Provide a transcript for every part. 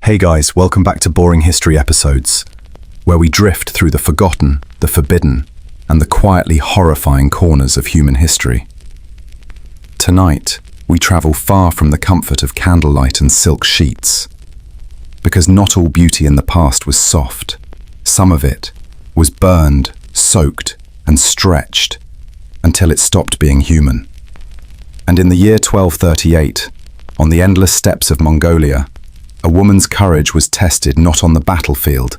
Hey guys, welcome back to Boring History Episodes, where we drift through the forgotten, the forbidden, and the quietly horrifying corners of human history. Tonight, we travel far from the comfort of candlelight and silk sheets, because not all beauty in the past was soft. Some of it was burned, soaked, and stretched until it stopped being human. And in the year 1238, on the endless steppes of Mongolia, a woman's courage was tested not on the battlefield,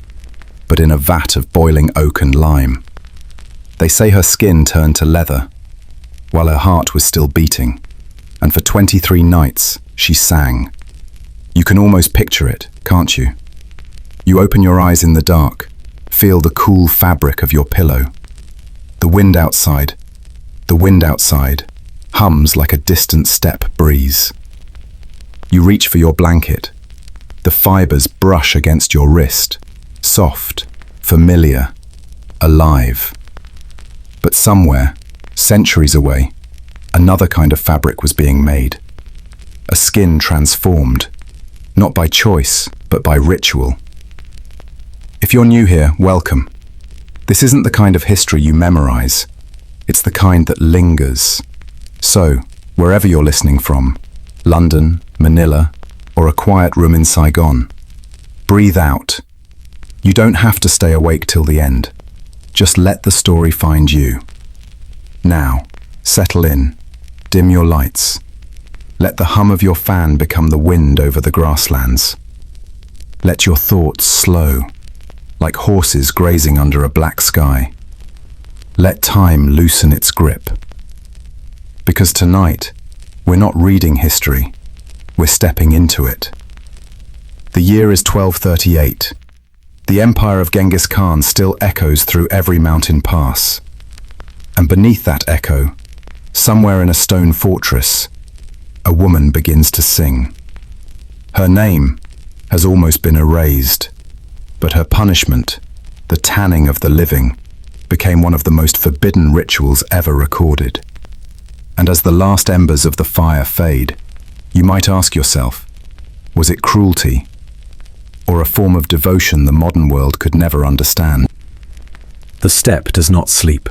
but in a vat of boiling oak and lime. They say her skin turned to leather, while her heart was still beating, and for 23 nights she sang. You can almost picture it, can't you? You open your eyes in the dark, feel the cool fabric of your pillow. The wind outside hums like a distant steppe breeze. You reach for your blanket. The fibers brush against your wrist, soft, familiar, alive. But somewhere, centuries away, another kind of fabric was being made. A skin transformed, not by choice, but by ritual. If you're new here, welcome. This isn't the kind of history you memorize. It's the kind that lingers. So, wherever you're listening from, London, Manila, or a quiet room in Saigon, breathe out. You don't have to stay awake till the end. Just let the story find you. Now, settle in, dim your lights. Let the hum of your fan become the wind over the grasslands. Let your thoughts slow, like horses grazing under a black sky. Let time loosen its grip. Because tonight, we're not reading history. We're stepping into it. The year is 1238. The empire of Genghis Khan still echoes through every mountain pass. And beneath that echo, somewhere in a stone fortress, a woman begins to sing. Her name has almost been erased, but her punishment, the tanning of the living, became one of the most forbidden rituals ever recorded. And as the last embers of the fire fade, you might ask yourself, was it cruelty or a form of devotion the modern world could never understand? The steppe does not sleep.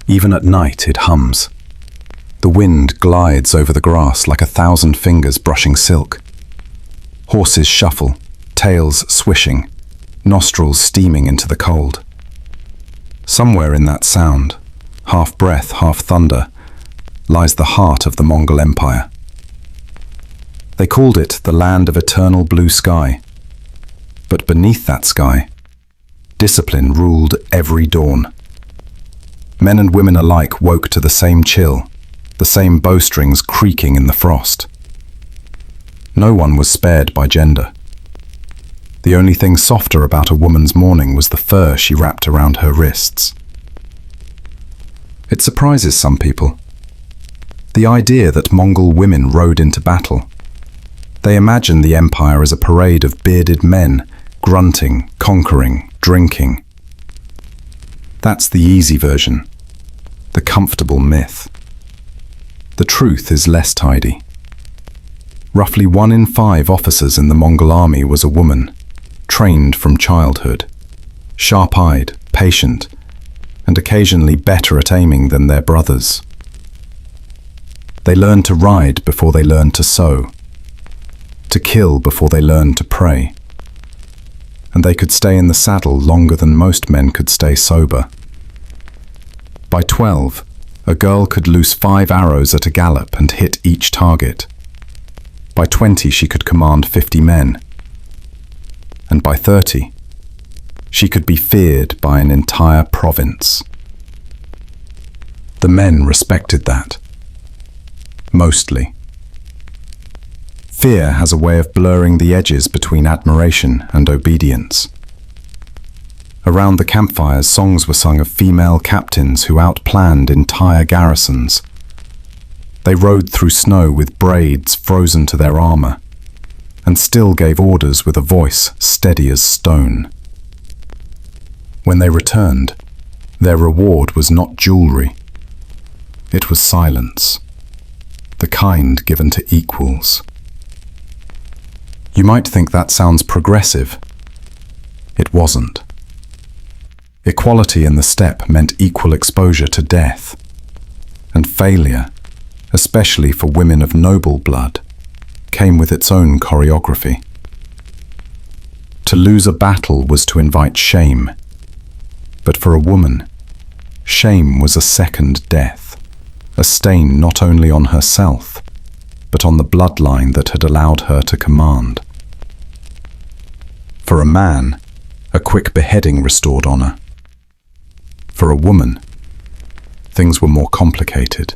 Even at night it hums. The wind glides over the grass like 1,000 fingers brushing silk. Horses shuffle, tails swishing, nostrils steaming into the cold. Somewhere in that sound, half breath, half thunder, lies the heart of the Mongol Empire. They called it the land of eternal blue sky. But beneath that sky, discipline ruled every dawn. Men and women alike woke to the same chill, the same bowstrings creaking in the frost. No one was spared by gender. The only thing softer about a woman's morning was the fur she wrapped around her wrists. It surprises some people. The idea that Mongol women rode into battle. They imagine the empire as a parade of bearded men, grunting, conquering, drinking. That's the easy version, the comfortable myth. The truth is less tidy. Roughly 1 in 5 officers in the Mongol army was a woman, trained from childhood, sharp-eyed, patient, and occasionally better at aiming than their brothers. They learned to ride before they learned to sew, to kill before they learned to pray. And they could stay in the saddle longer than most men could stay sober. By 12, a girl could loose 5 arrows at a gallop and hit each target. By 20, she could command 50 men. And by 30, she could be feared by an entire province. The men respected that. Mostly. Fear has a way of blurring the edges between admiration and obedience. Around the campfires, songs were sung of female captains who outplanned entire garrisons. They rode through snow with braids frozen to their armor, and still gave orders with a voice steady as stone. When they returned, their reward was not jewelry. It was silence, the kind given to equals. You might think that sounds progressive. It wasn't. Equality in the steppe meant equal exposure to death, and failure, especially for women of noble blood, came with its own choreography. To lose a battle was to invite shame, but for a woman, shame was a second death, a stain not only on herself, but on the bloodline that had allowed her to command. For a man, a quick beheading restored honor. For a woman, things were more complicated,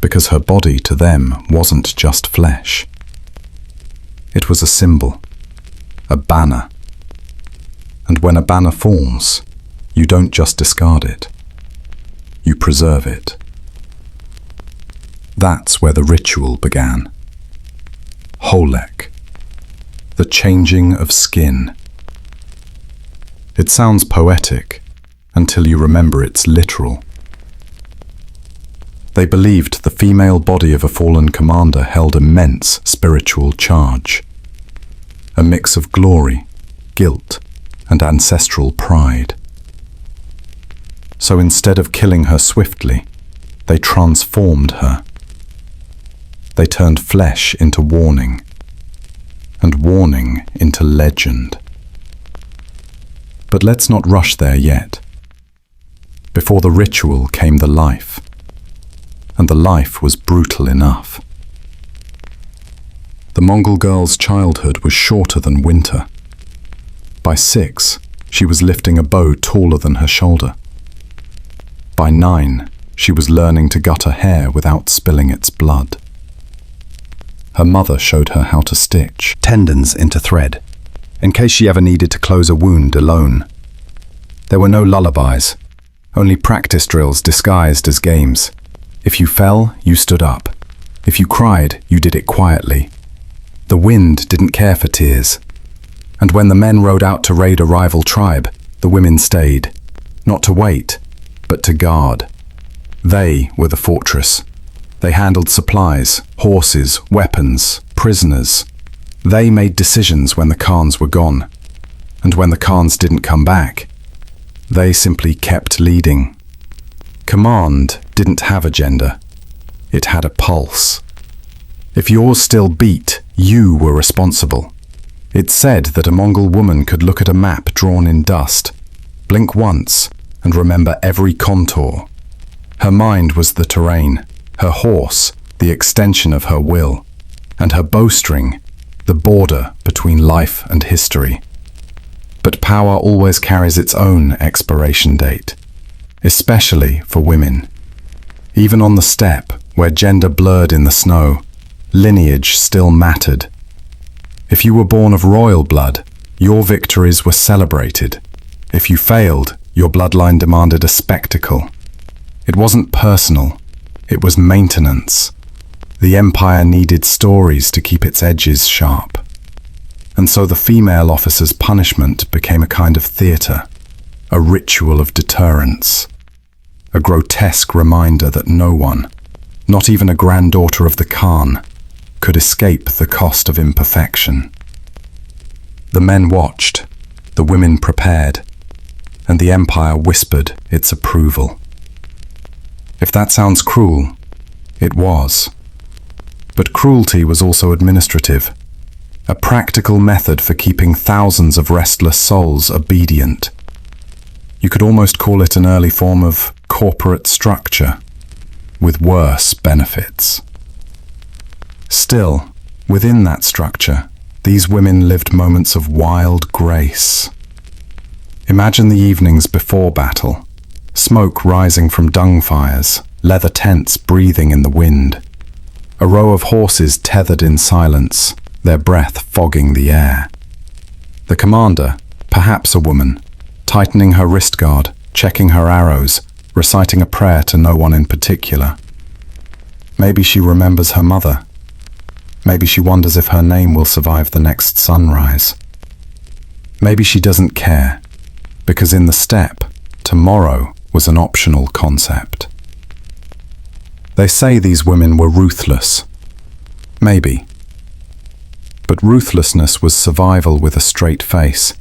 because her body to them wasn't just flesh. It was a symbol, a banner. And when a banner falls, you don't just discard it, you preserve it. That's where the ritual began. Holek, the changing of skin. It sounds poetic until you remember it's literal. They believed the female body of a fallen commander held immense spiritual charge, a mix of glory, guilt, and ancestral pride. So instead of killing her swiftly, they transformed her. They turned flesh into warning, and warning into legend. But let's not rush there yet. Before the ritual came the life, and the life was brutal enough. The Mongol girl's childhood was shorter than winter. By 6, she was lifting a bow taller than her shoulder. By 9, she was learning to gut her hair without spilling its blood. Her mother showed her how to stitch tendons into thread, in case she ever needed to close a wound alone. There were no lullabies, only practice drills disguised as games. If you fell, you stood up. If you cried, you did it quietly. The wind didn't care for tears. And when the men rode out to raid a rival tribe, the women stayed, not to wait, but to guard. They were the fortress. They handled supplies, horses, weapons, prisoners. They made decisions when the Khans were gone. And when the Khans didn't come back, they simply kept leading. Command didn't have a gender. It had a pulse. If yours still beat, you were responsible. It said that a Mongol woman could look at a map drawn in dust, blink once, and remember every contour. Her mind was the terrain, her horse, the extension of her will, and her bowstring, the border between life and history. But power always carries its own expiration date, especially for women. Even on the steppe, where gender blurred in the snow, lineage still mattered. If you were born of royal blood, your victories were celebrated. If you failed, your bloodline demanded a spectacle. It wasn't personal, it was maintenance. The empire needed stories to keep its edges sharp. And so the female officer's punishment became a kind of theatre, a ritual of deterrence, a grotesque reminder that no one, not even a granddaughter of the Khan, could escape the cost of imperfection. The men watched, the women prepared, and the empire whispered its approval. If that sounds cruel, it was. But cruelty was also administrative, a practical method for keeping thousands of restless souls obedient. You could almost call it an early form of corporate structure, with worse benefits. Still, within that structure, these women lived moments of wild grace. Imagine the evenings before battle, smoke rising from dung fires, leather tents breathing in the wind, a row of horses tethered in silence, their breath fogging the air. The commander, perhaps a woman, tightening her wrist guard, checking her arrows, reciting a prayer to no one in particular. Maybe she remembers her mother. Maybe she wonders if her name will survive the next sunrise. Maybe she doesn't care, because in the steppe, tomorrow was an optional concept. They say these women were ruthless. Maybe. But ruthlessness was survival with a straight face,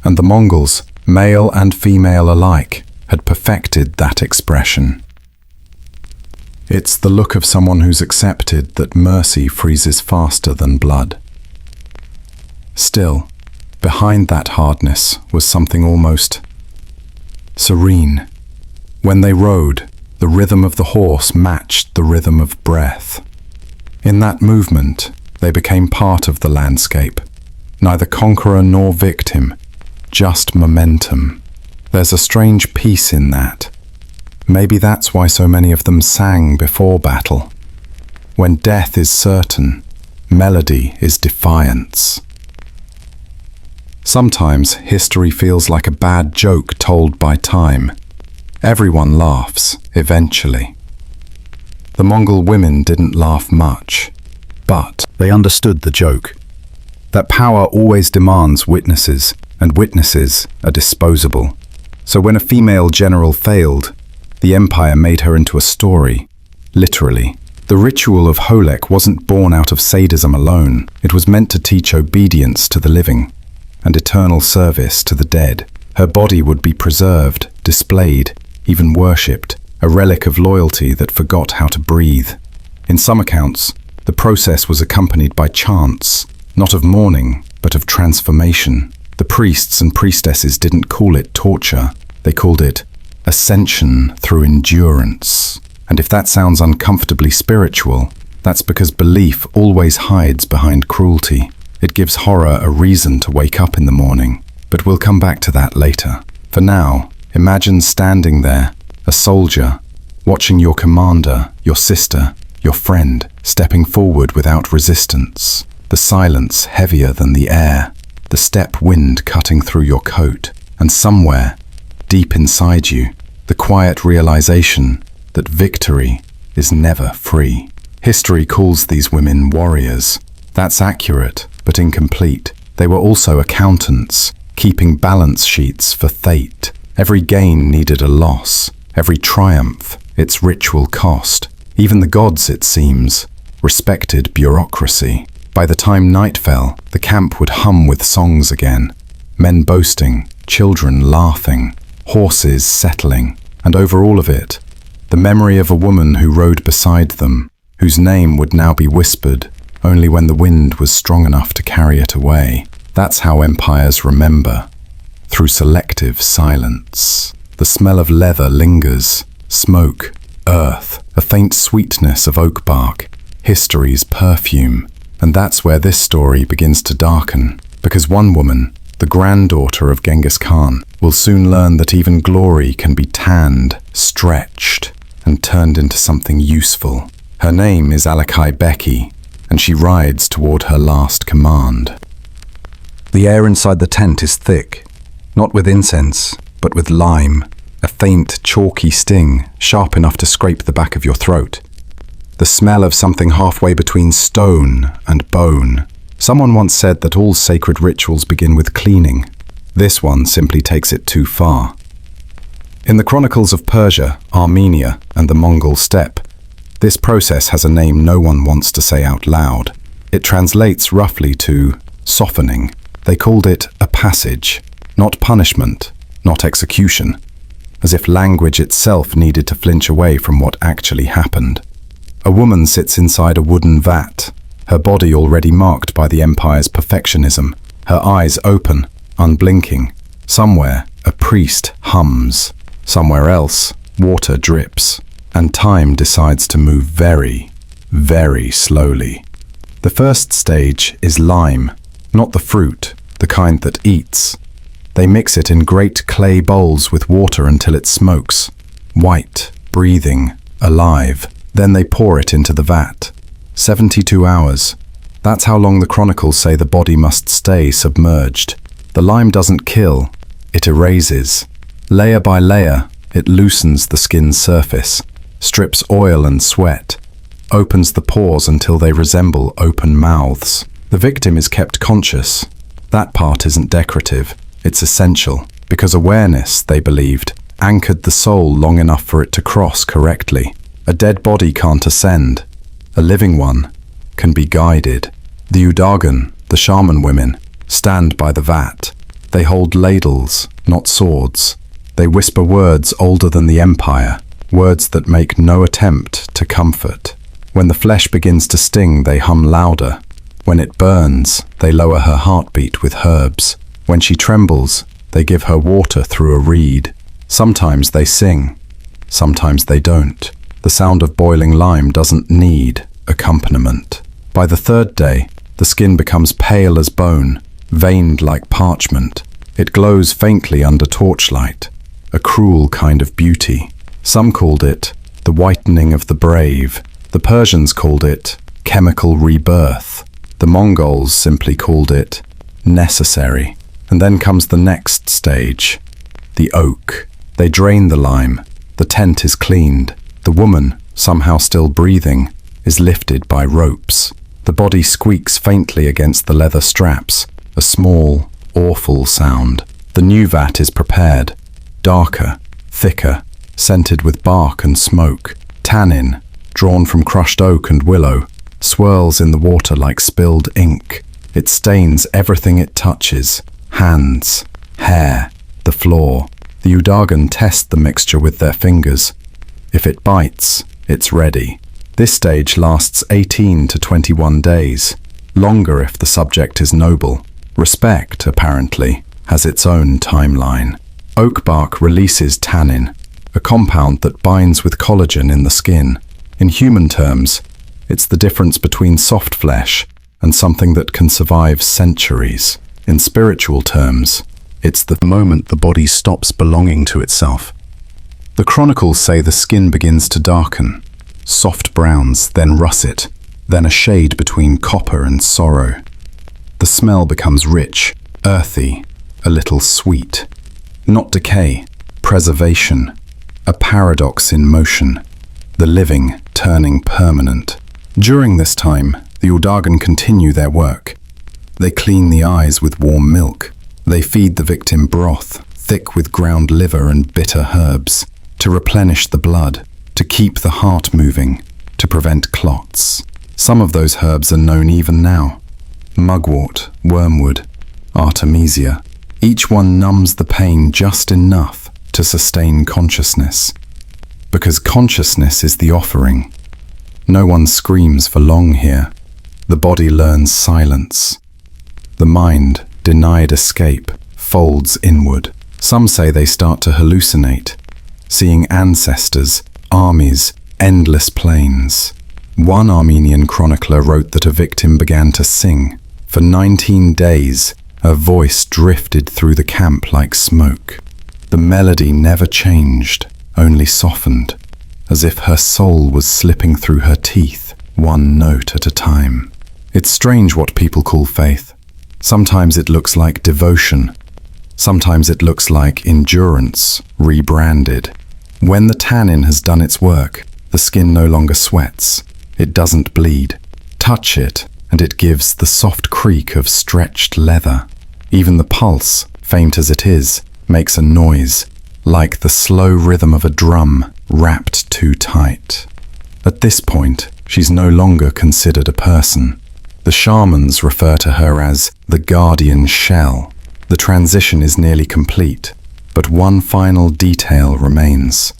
and the Mongols, male and female alike, had perfected that expression. It's the look of someone who's accepted that mercy freezes faster than blood. Still, behind that hardness was something almost serene. When they rode, the rhythm of the horse matched the rhythm of breath. In that movement, they became part of the landscape, neither conqueror nor victim, just momentum. There's a strange peace in that. Maybe that's why so many of them sang before battle. When death is certain, melody is defiance. Sometimes history feels like a bad joke told by time. Everyone laughs, eventually. The Mongol women didn't laugh much, but they understood the joke. That power always demands witnesses, and witnesses are disposable. So when a female general failed, the empire made her into a story, literally. The ritual of Holek wasn't born out of sadism alone. It was meant to teach obedience to the living and eternal service to the dead. Her body would be preserved, displayed, even worshipped, a relic of loyalty that forgot how to breathe. In some accounts, the process was accompanied by chants, not of mourning, but of transformation. The priests and priestesses didn't call it torture, they called it ascension through endurance. And if that sounds uncomfortably spiritual, that's because belief always hides behind cruelty. It gives horror a reason to wake up in the morning, but we'll come back to that later. For now, imagine standing there, a soldier, watching your commander, your sister, your friend, stepping forward without resistance. The silence heavier than the air, the steppe wind cutting through your coat, and somewhere, deep inside you, the quiet realization that victory is never free. History calls these women warriors. That's accurate, but incomplete. They were also accountants, keeping balance sheets for fate. Every gain needed a loss, every triumph, its ritual cost. Even the gods, it seems, respected bureaucracy. By the time night fell, the camp would hum with songs again. Men boasting, children laughing, horses settling, and over all of it, the memory of a woman who rode beside them, whose name would now be whispered only when the wind was strong enough to carry it away. That's how empires remember, through selective silence. The smell of leather lingers, smoke, earth, a faint sweetness of oak bark, history's perfume. And that's where this story begins to darken, because one woman, the granddaughter of Genghis Khan, will soon learn that even glory can be tanned, stretched, and turned into something useful. Her name is Alakai Beki, and she rides toward her last command. The air inside the tent is thick, not with incense, but with lime, a faint, chalky sting, sharp enough to scrape the back of your throat. The smell of something halfway between stone and bone. Someone once said that all sacred rituals begin with cleaning. This one simply takes it too far. In the chronicles of Persia, Armenia, and the Mongol steppe, this process has a name no one wants to say out loud. It translates roughly to softening. They called it a passage, not punishment, not execution, as if language itself needed to flinch away from what actually happened. A woman sits inside a wooden vat, her body already marked by the empire's perfectionism, her eyes open, unblinking. Somewhere, a priest hums. Somewhere else, water drips, and time decides to move very, very slowly. The first stage is lime, not the fruit, the kind that eats. They mix it in great clay bowls with water until it smokes, white, breathing, alive. Then they pour it into the vat. 72 hours. That's how long the chronicles say the body must stay submerged. The lime doesn't kill, it erases. Layer by layer, it loosens the skin's surface, strips oil and sweat, opens the pores until they resemble open mouths. The victim is kept conscious. That part isn't decorative, it's essential, because awareness, they believed, anchored the soul long enough for it to cross correctly. A dead body can't ascend. A living one can be guided. The Udagan, The shaman women stand by the vat. They hold ladles, not swords. They whisper words older than the empire, words that make no attempt to comfort. When the flesh begins to sting, they hum louder. When it burns, they lower her heartbeat with herbs. When she trembles, they give her water through a reed. Sometimes they sing, sometimes they don't. The sound of boiling lime doesn't need accompaniment. By the third day, the skin becomes pale as bone, veined like parchment. It glows faintly under torchlight, a cruel kind of beauty. Some called it the whitening of the brave. The Persians called it chemical rebirth. The Mongols simply called it necessary. And then comes the next stage, the oak. They drain the lime. The tent is cleaned. The woman, somehow still breathing, is lifted by ropes. The body squeaks faintly against the leather straps, a small, awful sound. The new vat is prepared, darker, thicker, scented with bark and smoke. Tannin, drawn from crushed oak and willow, swirls in the water like spilled ink. It stains everything it touches, hands, hair, the floor. The Udagan test the mixture with their fingers. If it bites, it's ready. This stage lasts 18 to 21 days, longer if the subject is noble. Respect, apparently, has its own timeline. Oak bark releases tannin, a compound that binds with collagen in the skin. In human terms, it's the difference between soft flesh and something that can survive centuries. In spiritual terms, it's the moment the body stops belonging to itself. The chronicles say the skin begins to darken, soft browns, then russet, then a shade between copper and sorrow. The smell becomes rich, earthy, a little sweet. Not decay, preservation, a paradox in motion, the living turning permanent. During this time, the Udagan continue their work. They clean the eyes with warm milk. They feed the victim broth, thick with ground liver and bitter herbs, to replenish the blood, to keep the heart moving, to prevent clots. Some of those herbs are known even now. Mugwort, wormwood, artemisia. Each one numbs the pain just enough to sustain consciousness. Because consciousness is the offering. No one screams for long here. The body learns silence. The mind, denied escape, folds inward. Some say they start to hallucinate, seeing ancestors, armies, endless plains. One Armenian chronicler wrote that a victim began to sing. For 19 days, her voice drifted through the camp like smoke. The melody never changed, only softened, as if her soul was slipping through her teeth, one note at a time. It's strange what people call faith. Sometimes it looks like devotion. Sometimes it looks like endurance, rebranded. When the tannin has done its work, the skin no longer sweats. It doesn't bleed. Touch it, and it gives the soft creak of stretched leather. Even the pulse, faint as it is, makes a noise, like the slow rhythm of a drum wrapped too tight. At this point, she's no longer considered a person. The shamans refer to her as the guardian shell. The transition is nearly complete, but one final detail remains.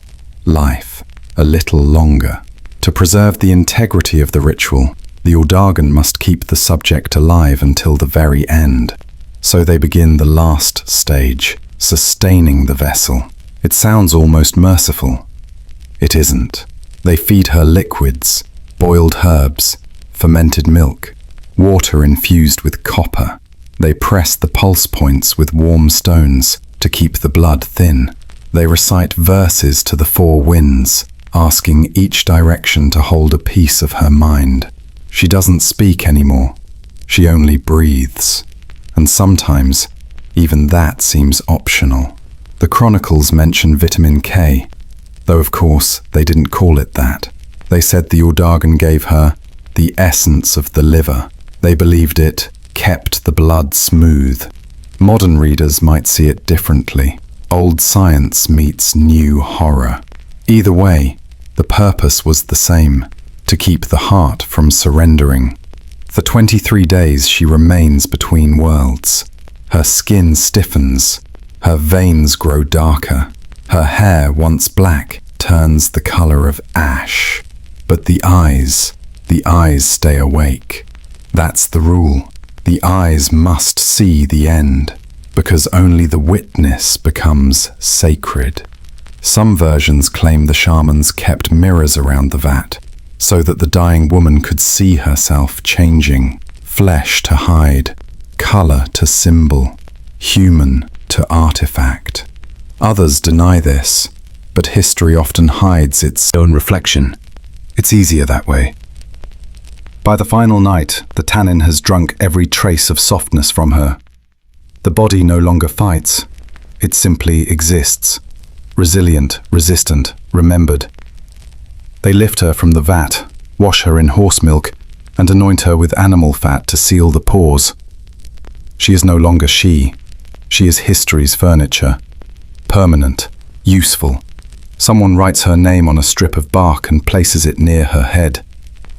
Life, a little longer. To preserve the integrity of the ritual, the Udagan must keep the subject alive until the very end. So they begin the last stage, sustaining the vessel. It sounds almost merciful. It isn't. They feed her liquids, boiled herbs, fermented milk, water infused with copper. They press the pulse points with warm stones to keep the blood thin. They recite verses to the four winds, asking each direction to hold a piece of her mind. She doesn't speak anymore. She only breathes. And sometimes, even that seems optional. The chronicles mention vitamin K, though of course they didn't call it that. They said the Udagan gave her the essence of the liver. They believed it kept the blood smooth. Modern readers might see it differently. Old science meets new horror. Either way, the purpose was the same, to keep the heart from surrendering. For 23 days she remains between worlds. Her skin stiffens, her veins grow darker, her hair, once black, turns the color of ash. But the eyes stay awake. That's the rule. The eyes must see the end, because only the witness becomes sacred. Some versions claim the shamans kept mirrors around the vat, so that the dying woman could see herself changing, flesh to hide, color to symbol, human to artifact. Others deny this, but history often hides its own reflection. It's easier that way. By the final night, the tannin has drunk every trace of softness from her. The body no longer fights. It simply exists. Resilient, resistant, remembered. They lift her from the vat, wash her in horse milk, and anoint her with animal fat to seal the pores. She is no longer she. She is history's furniture. Permanent, useful. Someone writes her name on a strip of bark and places it near her head.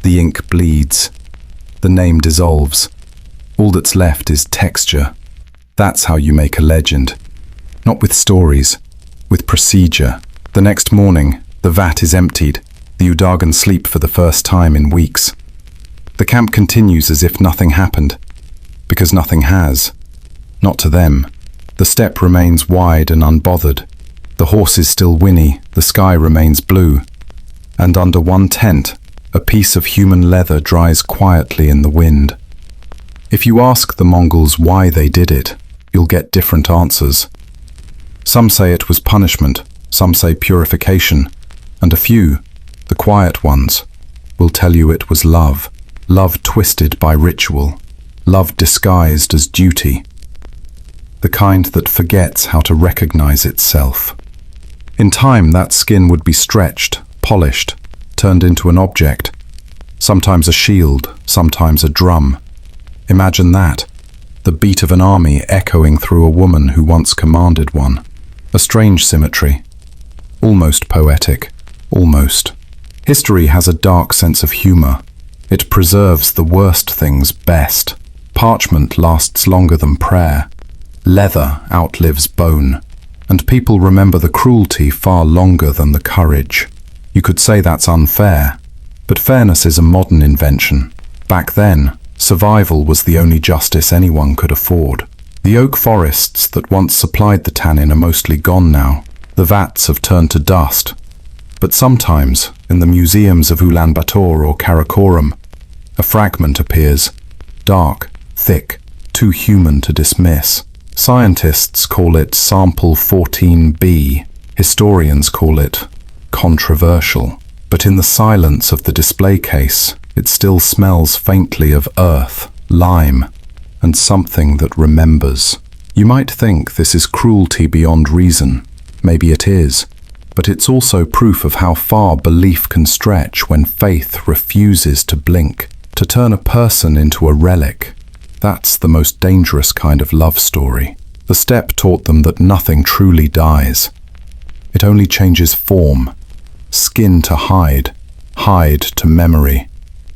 The ink bleeds. The name dissolves. All that's left is texture. That's how you make a legend. Not with stories, with procedure. The next morning, the vat is emptied. The Udagan sleep for the first time in weeks. The camp continues as if nothing happened, because nothing has. Not to them. The steppe remains wide and unbothered. The horses still whinny, the sky remains blue. And under one tent, a piece of human leather dries quietly in the wind. If you ask the Mongols why they did it, you'll get different answers. Some say it was punishment, some say purification, and a few, the quiet ones, will tell you it was love. Love twisted by ritual. Love disguised as duty. The kind that forgets how to recognize itself. In time, that skin would be stretched, polished, turned into an object. Sometimes a shield, sometimes a drum. Imagine that. The beat of an army echoing through a woman who once commanded one. A strange symmetry. Almost poetic. Almost. History has a dark sense of humor. It preserves the worst things best. Parchment lasts longer than prayer. Leather outlives bone. And people remember the cruelty far longer than the courage. You could say that's unfair, but fairness is a modern invention. Back then, survival was the only justice anyone could afford. The oak forests that once supplied the tannin are mostly gone now. The vats have turned to dust. But sometimes, in the museums of Ulaanbaatar or Karakoram, a fragment appears, dark, thick, too human to dismiss. Scientists call it Sample 14B. Historians call it controversial. But in the silence of the display case, it still smells faintly of earth, lime, and something that remembers. You might think this is cruelty beyond reason. Maybe it is. But it's also proof of how far belief can stretch when faith refuses to blink. To turn a person into a relic. That's the most dangerous kind of love story. The steppe taught them that nothing truly dies. It only changes form. Skin to hide, hide to memory,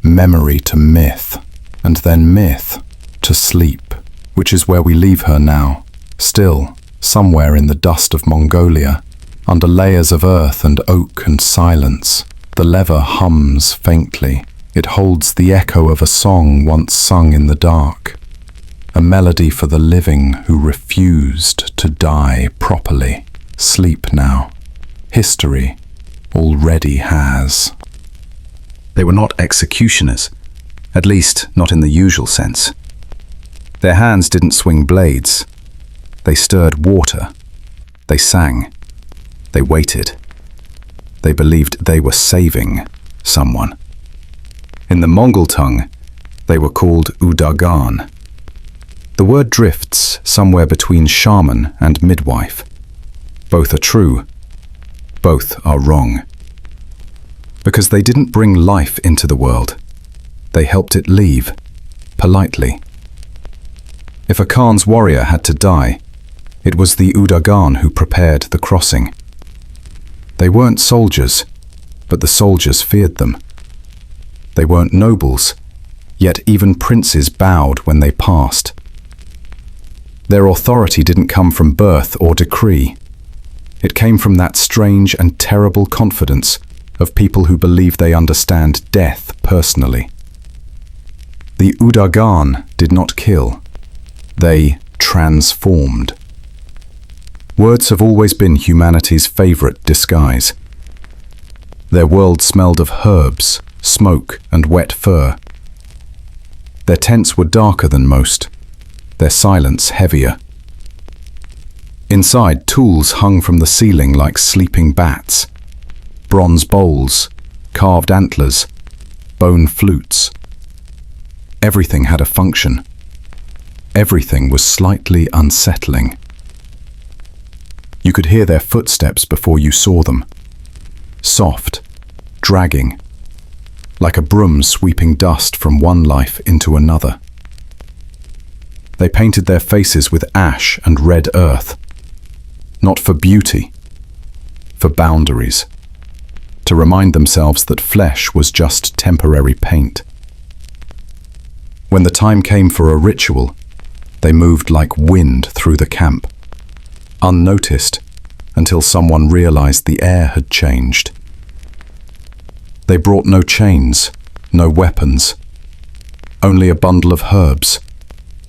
memory to myth, and then myth to sleep, which is where we leave her now. Still, somewhere in the dust of Mongolia, under layers of earth and oak and silence, the lever hums faintly. It holds the echo of a song once sung in the dark. A melody for the living who refused to die properly. Sleep now. History already has. They were not executioners, at least not in the usual sense. Their hands didn't swing blades. They stirred water. They sang. They waited. They believed they were saving someone. In the Mongol tongue, they were called Udagan. The word drifts somewhere between shaman and midwife. Both are true. Both are wrong. Because they didn't bring life into the world. They helped it leave, politely. If a Khan's warrior had to die, it was the Udagan who prepared the crossing. They weren't soldiers, but the soldiers feared them. They weren't nobles, Yet even princes bowed when they passed. Their authority didn't come from birth or decree. It came from that strange and terrible confidence of people who believe they understand death personally. The Udagan did not kill. They transformed. Words have always been humanity's favorite disguise. Their world smelled of herbs, smoke, and wet fur. Their tents were darker than most, their silence heavier. Inside, tools hung from the ceiling like sleeping bats. Bronze bowls, carved antlers, bone flutes. Everything had a function. Everything was slightly unsettling. You could hear their footsteps before you saw them. Soft, dragging, like a broom sweeping dust from one life into another. They painted their faces with ash and red earth, not for beauty, for boundaries, to remind themselves that flesh was just temporary paint. When the time came for a ritual, they moved like wind through the camp, unnoticed until someone realized the air had changed. They brought no chains, no weapons, only a bundle of herbs,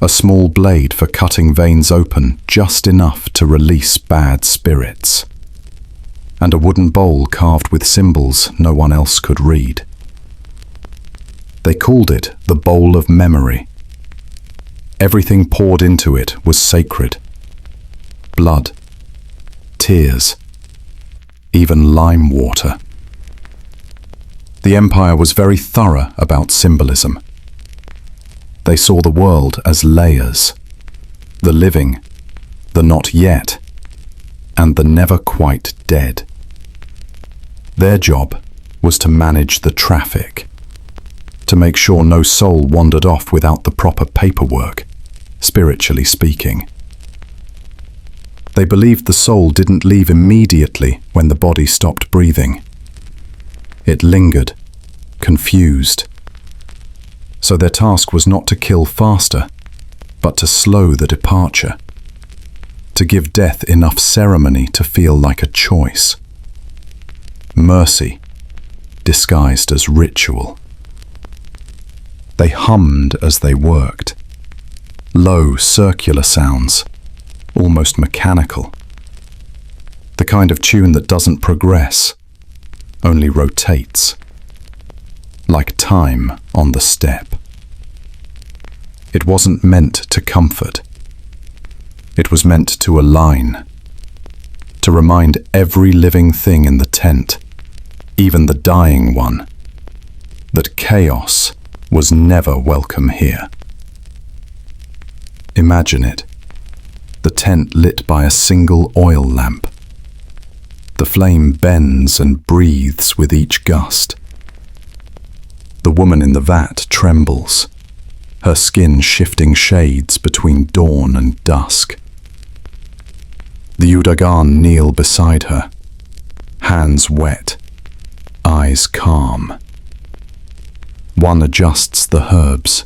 a small blade for cutting veins open just enough to release bad spirits, and a wooden bowl carved with symbols no one else could read. They called it the Bowl of Memory. Everything poured into it was sacred. Blood, tears, even lime water. The Empire was very thorough about symbolism. They saw the world as layers, the living, the not yet, and the never quite dead. Their job was to manage the traffic, to make sure no soul wandered off without the proper paperwork, spiritually speaking. They believed the soul didn't leave immediately when the body stopped breathing. It lingered, confused. So their task was not to kill faster, but to slow the departure, to give death enough ceremony to feel like a choice. Mercy, disguised as ritual. They hummed as they worked. Low, circular sounds, almost mechanical. The kind of tune that doesn't progress, only rotates, like time on the step. It wasn't meant to comfort. It was meant to align, to remind every living thing in the tent, even the dying one, that chaos was never welcome here. Imagine it, the tent lit by a single oil lamp. The flame bends and breathes with each gust. The woman in the vat trembles, her skin shifting shades between dawn and dusk. The Udagan kneel beside her, hands wet, eyes calm. One adjusts the herbs.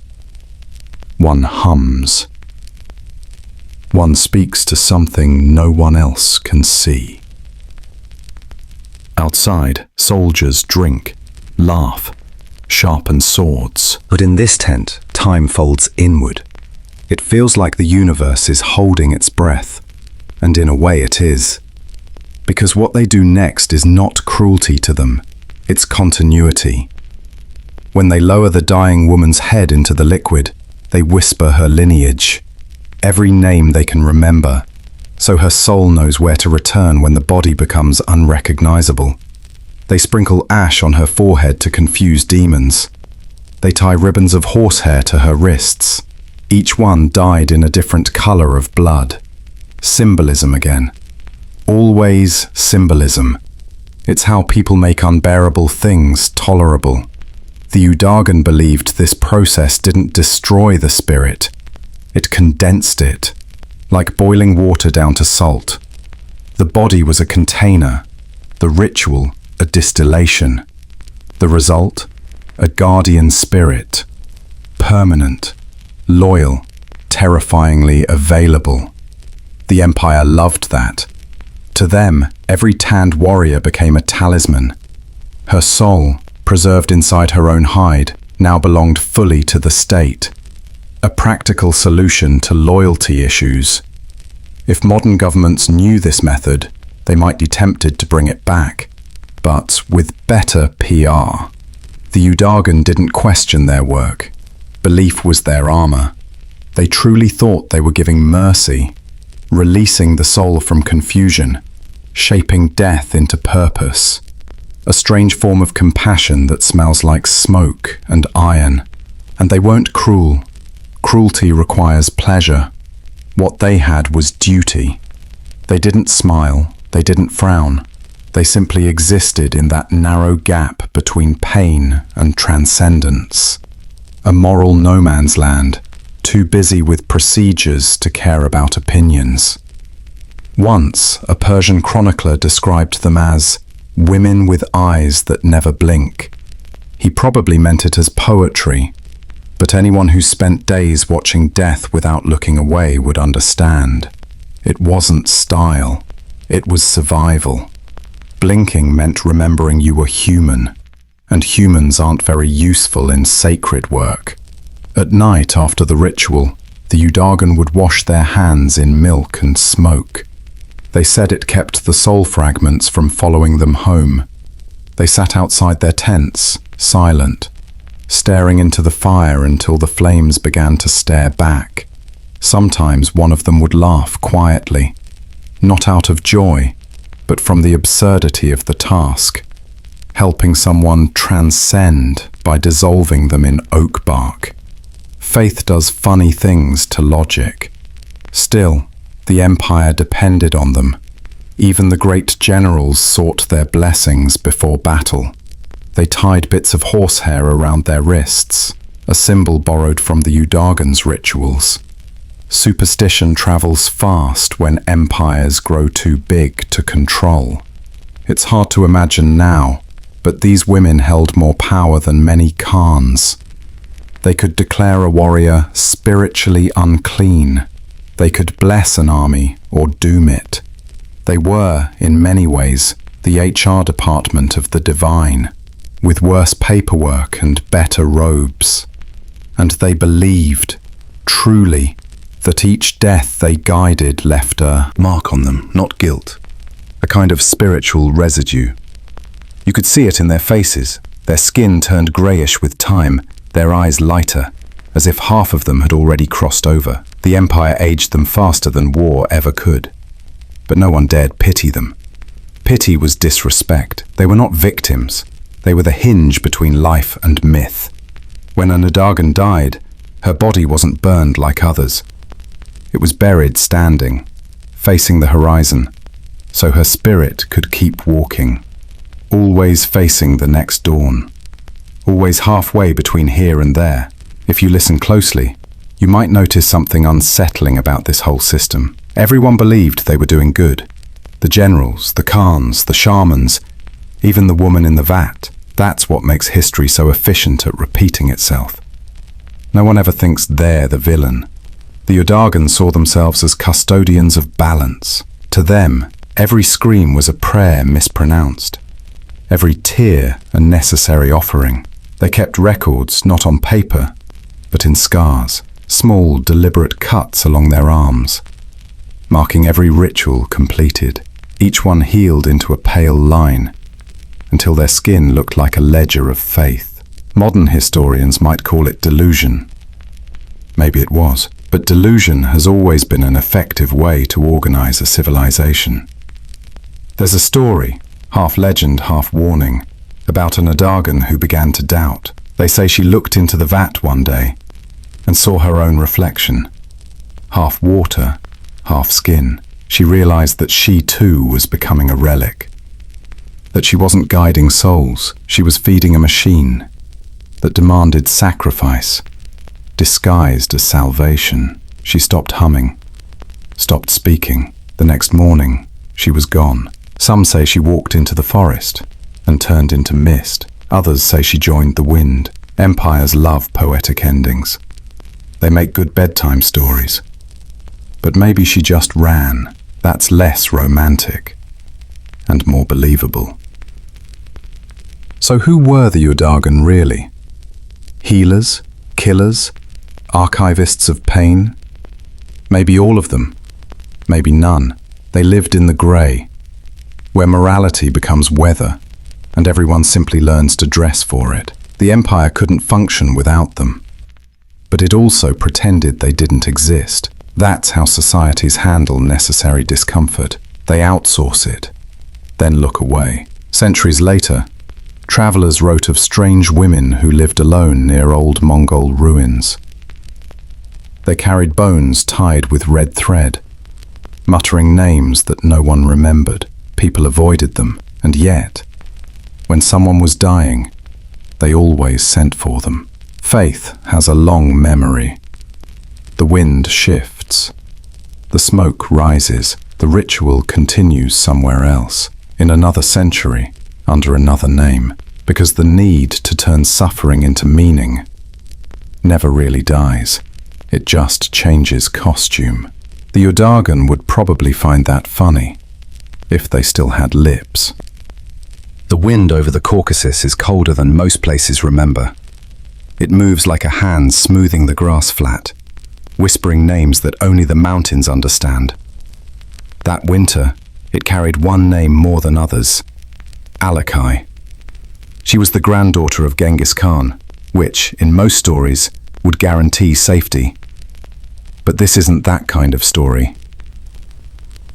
One hums. One speaks to something no one else can see. Outside, soldiers drink, laugh, sharpen swords. But in this tent, time folds inward. It feels like the universe is holding its breath, and in a way it is. Because what they do next is not cruelty to them, it's continuity. When they lower the dying woman's head into the liquid, they whisper her lineage, every name they can remember, so her soul knows where to return when the body becomes unrecognizable. They sprinkle ash on her forehead to confuse demons. They tie ribbons of horsehair to her wrists, each one dyed in a different color of blood. Symbolism again. Always symbolism. It's how people make unbearable things tolerable. The Udagan believed this process didn't destroy the spirit. It condensed it, like boiling water down to salt. The body was a container, the ritual a distillation. The result, a guardian spirit, permanent, loyal, terrifyingly available. The Empire loved that. To them, every tanned warrior became a talisman. Her soul, preserved inside her own hide, now belonged fully to the state. A practical solution to loyalty issues. If modern governments knew this method, they might be tempted to bring it back. But with better PR. The Udagan didn't question their work. Belief was their armor. They truly thought they were giving mercy, releasing the soul from confusion, shaping death into purpose. A strange form of compassion that smells like smoke and iron. And they weren't cruel. Cruelty requires pleasure. What they had was duty. They didn't smile, they didn't frown. They simply existed in that narrow gap between pain and transcendence. A moral no man's land, too busy with procedures to care about opinions. Once, a Persian chronicler described them as women with eyes that never blink. He probably meant it as poetry, but anyone who spent days watching death without looking away would understand. It wasn't style, it was survival. Blinking meant remembering you were human, and humans aren't very useful in sacred work. At night after the ritual, the Udagan would wash their hands in milk and smoke. They said it kept the soul fragments from following them home. They sat outside their tents, silent, staring into the fire until the flames began to stare back. Sometimes one of them would laugh quietly, not out of joy, but from the absurdity of the task, helping someone transcend by dissolving them in oak bark. Faith does funny things to logic. Still, the Empire depended on them. Even the great generals sought their blessings before battle. They tied bits of horsehair around their wrists, a symbol borrowed from the Udagan's rituals. Superstition travels fast when empires grow too big to control. It's hard to imagine now, but these women held more power than many khans. They could declare a warrior spiritually unclean. They could bless an army or doom it. They were, in many ways, the HR department of the divine, with worse paperwork and better robes. And they believed, truly, that each death they guided left a mark on them, not guilt, a kind of spiritual residue. You could see it in their faces, their skin turned greyish with time, their eyes lighter, as if half of them had already crossed over. The Empire aged them faster than war ever could. But no one dared pity them. Pity was disrespect. They were not victims. They were the hinge between life and myth. When an Udagan died, her body wasn't burned like others. It was buried standing, facing the horizon, so her spirit could keep walking, always facing the next dawn, always halfway between here and there. If you listen closely, you might notice something unsettling about this whole system. Everyone believed they were doing good. The generals, the khans, the shamans, even the woman in the vat. That's what makes history so efficient at repeating itself. No one ever thinks they're the villain. The Udagan saw themselves as custodians of balance. To them, every scream was a prayer mispronounced, every tear a necessary offering. They kept records not on paper, but in scars, small, deliberate cuts along their arms, marking every ritual completed. Each one healed into a pale line, until their skin looked like a ledger of faith. Modern historians might call it delusion. Maybe it was. But delusion has always been an effective way to organize a civilization. There's a story, half legend, half warning, about an Udagan who began to doubt. They say she looked into the vat one day and saw her own reflection. Half water, half skin. She realized that she too was becoming a relic. That she wasn't guiding souls, she was feeding a machine that demanded sacrifice, disguised as salvation. She stopped humming, stopped speaking. The next morning, she was gone. Some say she walked into the forest and turned into mist. Others say she joined the wind. Empires love poetic endings. They make good bedtime stories. But maybe she just ran. That's less romantic and more believable. So who were the Udagan really? Healers? Killers? Archivists of pain? Maybe all of them. Maybe none. They lived in the grey, where morality becomes weather, and everyone simply learns to dress for it. The Empire couldn't function without them. But it also pretended they didn't exist. That's how societies handle necessary discomfort. They outsource it, then look away. Centuries later, travelers wrote of strange women who lived alone near old Mongol ruins. They carried bones tied with red thread, muttering names that no one remembered. People avoided them, and yet, when someone was dying, they always sent for them. Faith has a long memory. The wind shifts. The smoke rises. The ritual continues somewhere else, in another century, under another name, because the need to turn suffering into meaning never really dies. It just changes costume. The Udagan would probably find that funny, if they still had lips. The wind over the Caucasus is colder than most places remember. It moves like a hand smoothing the grass flat, whispering names that only the mountains understand. That winter, it carried one name more than others: Alakai. She was the granddaughter of Genghis Khan, which, in most stories, would guarantee safety. But this isn't that kind of story.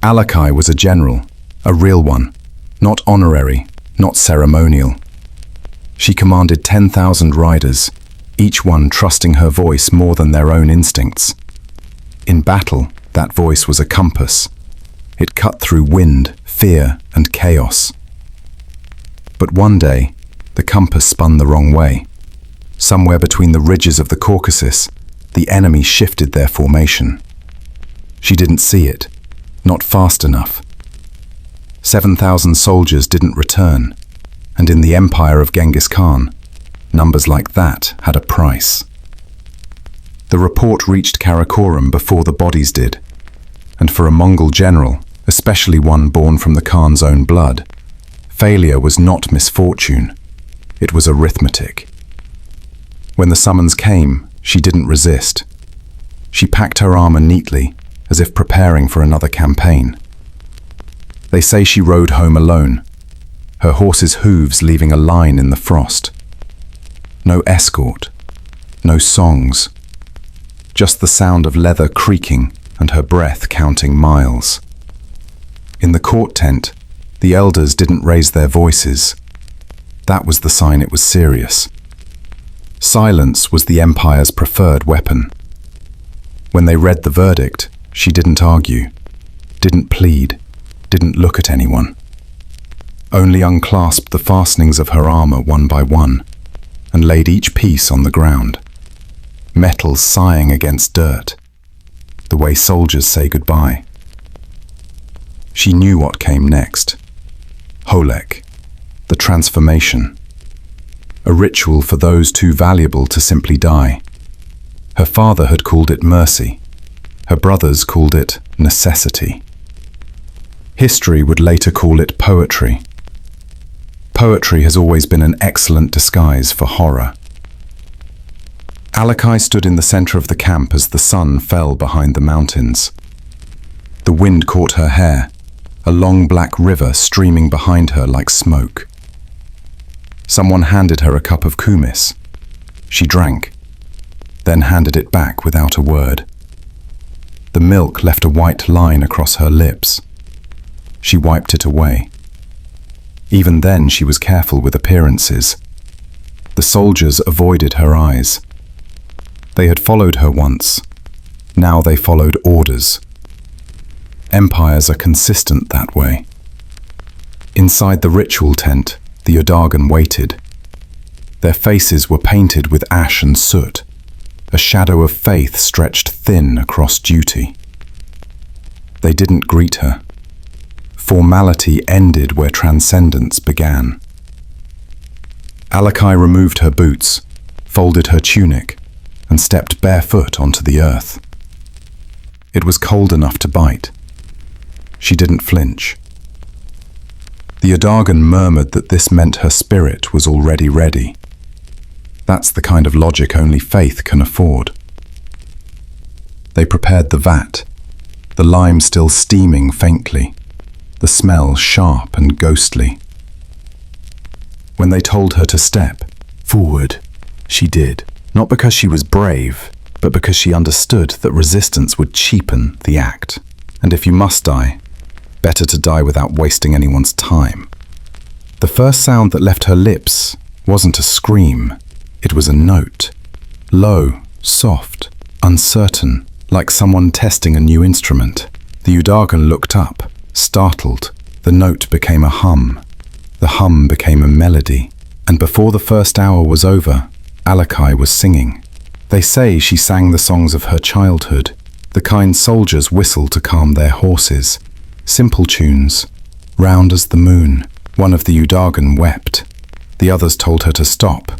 Alakai was a general, a real one, not honorary, not ceremonial. She commanded 10,000 riders, each one trusting her voice more than their own instincts. In battle, that voice was a compass. It cut through wind, fear, and chaos. But one day, the compass spun the wrong way. Somewhere between the ridges of the Caucasus, the enemy shifted their formation. She didn't see it, not fast enough. 7,000 soldiers didn't return, and in the empire of Genghis Khan, numbers like that had a price. The report reached Karakorum before the bodies did, and for a Mongol general, especially one born from the Khan's own blood, failure was not misfortune, it was arithmetic. When the summons came, she didn't resist. She packed her armor neatly, as if preparing for another campaign. They say she rode home alone, her horse's hooves leaving a line in the frost. No escort, no songs, just the sound of leather creaking and her breath counting miles. In the court tent, the elders didn't raise their voices. That was the sign it was serious. Silence was the Empire's preferred weapon. When they read the verdict, she didn't argue, didn't plead, didn't look at anyone. Only unclasped the fastenings of her armor one by one and laid each piece on the ground, metal sighing against dirt, the way soldiers say goodbye. She knew what came next. Holek, the transformation. A ritual for those too valuable to simply die. Her father had called it mercy. Her brothers called it necessity. History would later call it poetry. Poetry has always been an excellent disguise for horror. Alakai stood in the center of the camp as the sun fell behind the mountains. The wind caught her hair, a long black river streaming behind her like smoke. Someone handed her a cup of kumis. She drank, then handed it back without a word. The milk left a white line across her lips. She wiped it away. Even then she was careful with appearances. The soldiers avoided her eyes. They had followed her once. Now they followed orders. Empires are consistent that way. Inside the ritual tent, the Udagan waited. Their faces were painted with ash and soot. A shadow of faith stretched thin across duty. They didn't greet her. Formality ended where transcendence began. Alakai removed her boots, folded her tunic, and stepped barefoot onto the earth. It was cold enough to bite. She didn't flinch. The Udagan murmured that this meant her spirit was already ready. That's the kind of logic only faith can afford. They prepared the vat, the lime still steaming faintly, the smell sharp and ghostly. When they told her to step forward, she did, not because she was brave, but because she understood that resistance would cheapen the act. And if you must die, better to die without wasting anyone's time. The first sound that left her lips wasn't a scream, it was a note. Low, soft, uncertain, like someone testing a new instrument. The Udagan looked up, startled. The note became a hum. The hum became a melody. And before the first hour was over, Alakai was singing. They say she sang the songs of her childhood, the kind soldiers whistle to calm their horses. Simple tunes, round as the moon. One of the Udagan wept. The others told her to stop.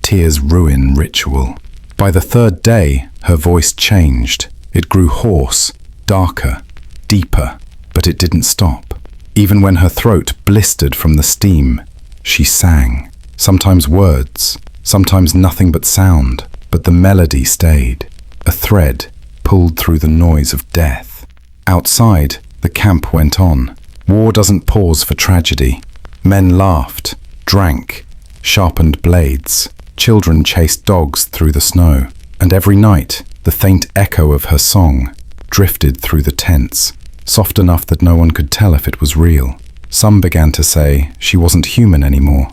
Tears ruin ritual. By the third day, her voice changed. It grew hoarse, darker, deeper, but it didn't stop. Even when her throat blistered from the steam, she sang. Sometimes words, sometimes nothing but sound, but the melody stayed. A thread pulled through the noise of death. Outside, the camp went on. War doesn't pause for tragedy. Men laughed, drank, sharpened blades. Children chased dogs through the snow. And every night, the faint echo of her song drifted through the tents, soft enough that no one could tell if it was real. Some began to say she wasn't human anymore,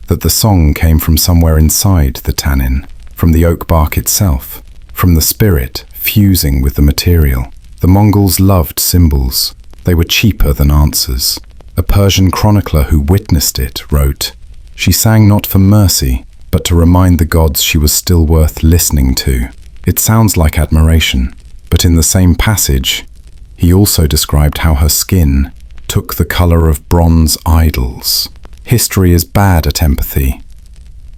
that the song came from somewhere inside the tannin, from the oak bark itself, from the spirit fusing with the material. The Mongols loved symbols. They were cheaper than answers. A Persian chronicler who witnessed it wrote, "She sang not for mercy, but to remind the gods she was still worth listening to." It sounds like admiration, but in the same passage, he also described how her skin took the color of bronze idols. History is bad at empathy,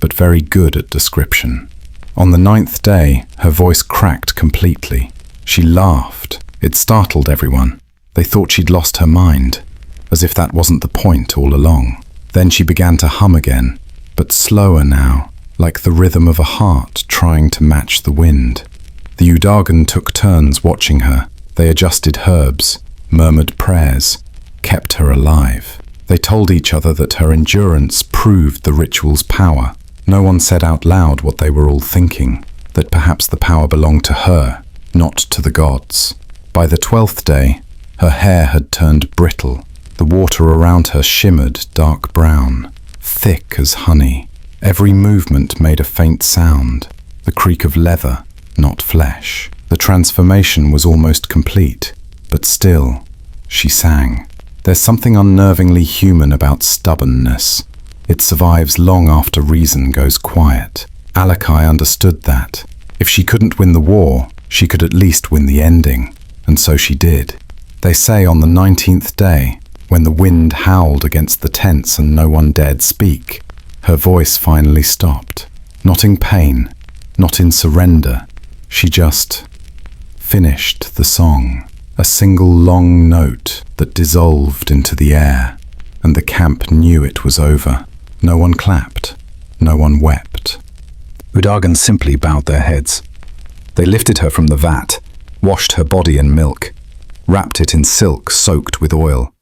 but very good at description. On the 9th day, her voice cracked completely. She laughed. It startled everyone. They thought she'd lost her mind, as if that wasn't the point all along. Then she began to hum again, but slower now, like the rhythm of a heart trying to match the wind. The Udagan took turns watching her. They adjusted herbs, murmured prayers, kept her alive. They told each other that her endurance proved the ritual's power. No one said out loud what they were all thinking, that perhaps the power belonged to her, not to the gods. By the 12th day, her hair had turned brittle. The water around her shimmered dark brown, thick as honey. Every movement made a faint sound, the creak of leather, not flesh. The transformation was almost complete, but still, she sang. There's something unnervingly human about stubbornness. It survives long after reason goes quiet. Alakai understood that. If she couldn't win the war, she could at least win the ending, and so she did. They say on the 19th day, when the wind howled against the tents and no one dared speak, her voice finally stopped. Not in pain, not in surrender. She just finished the song. A single long note that dissolved into the air, and the camp knew it was over. No one clapped, no one wept. Udagan simply bowed their heads. They lifted her from the vat, washed her body in milk, wrapped it in silk soaked with oil.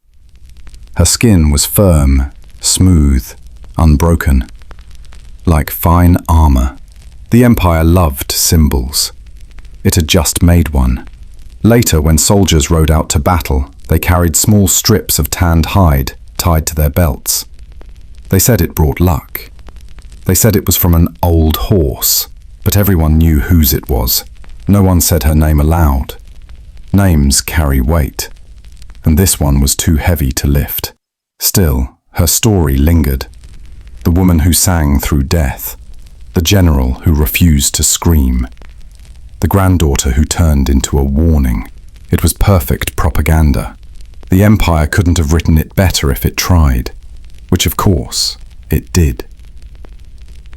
Her skin was firm, smooth, unbroken, like fine armor. The Empire loved symbols. It had just made one. Later, when soldiers rode out to battle, they carried small strips of tanned hide tied to their belts. They said it brought luck. They said it was from an old horse, but everyone knew whose it was. No one said her name aloud. Names carry weight, and this one was too heavy to lift. Still, her story lingered. The woman who sang through death, the general who refused to scream, the granddaughter who turned into a warning. It was perfect propaganda. The Empire couldn't have written it better if it tried, which of course it did.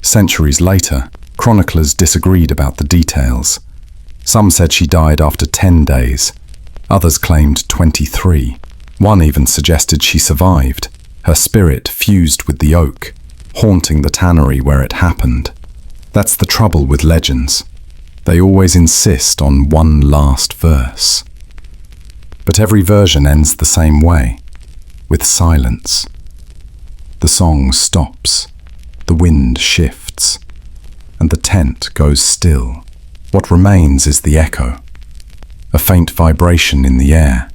Centuries later, Chroniclers disagreed about the details. Some said she died after 10 days. Others claimed 23. One even suggested she survived, her spirit fused with the oak, haunting the tannery where it happened. That's the trouble with legends. They always insist on one last verse. But every version ends the same way, with silence. The song stops, the wind shifts, and the tent goes still. What remains is the echo, a faint vibration in the air,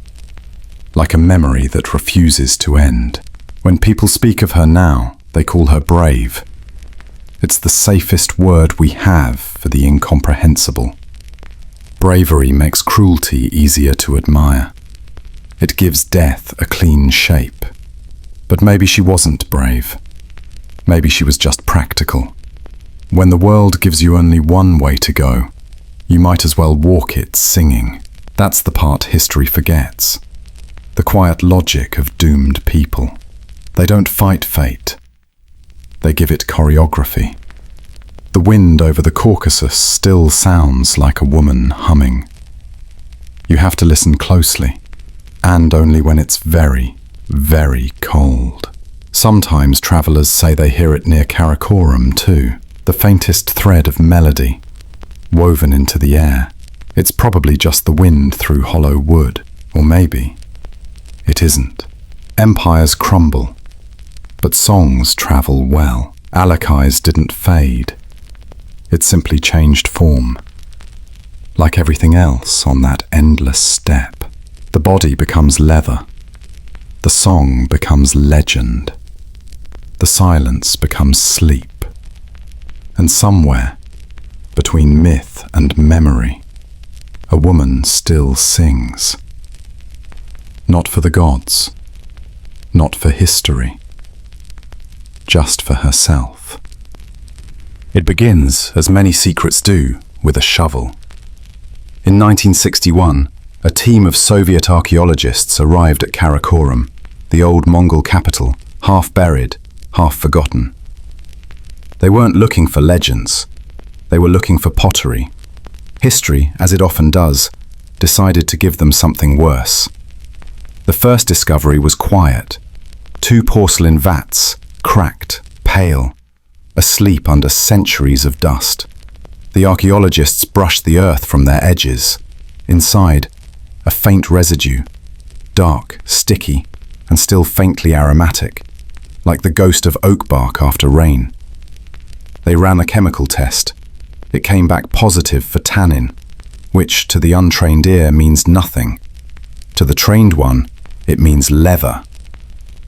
like a memory that refuses to end. When people speak of her now, they call her brave. It's the safest word we have for the incomprehensible. Bravery makes cruelty easier to admire. It gives death a clean shape. But maybe she wasn't brave. Maybe she was just practical. When the world gives you only one way to go, you might as well walk it singing. That's the part history forgets. The quiet logic of doomed people. They don't fight fate. They give it choreography. The wind over the Caucasus still sounds like a woman humming. You have to listen closely, and only when it's very, very cold. Sometimes travelers say they hear it near Karakoram too, the faintest thread of melody, woven into the air. It's probably just the wind through hollow wood, or maybe it isn't. Empires crumble, but songs travel well. Alakai's didn't fade. It simply changed form. Like everything else on that endless steppe, the body becomes leather. The song becomes legend. The silence becomes sleep. And somewhere, between myth and memory, a woman still sings. Not for the gods, not for history, just for herself. It begins, as many secrets do, with a shovel. In 1961, a team of Soviet archaeologists arrived at Karakoram, the old Mongol capital, half buried, half forgotten. They weren't looking for legends. They were looking for pottery. History, as it often does, decided to give them something worse. The first discovery was quiet. 2 porcelain vats, cracked, pale, asleep under centuries of dust. The archaeologists brushed the earth from their edges. Inside, a faint residue, dark, sticky, and still faintly aromatic, like the ghost of oak bark after rain. They ran a chemical test. It came back positive for tannin, which to the untrained ear means nothing. To the trained one, it means leather.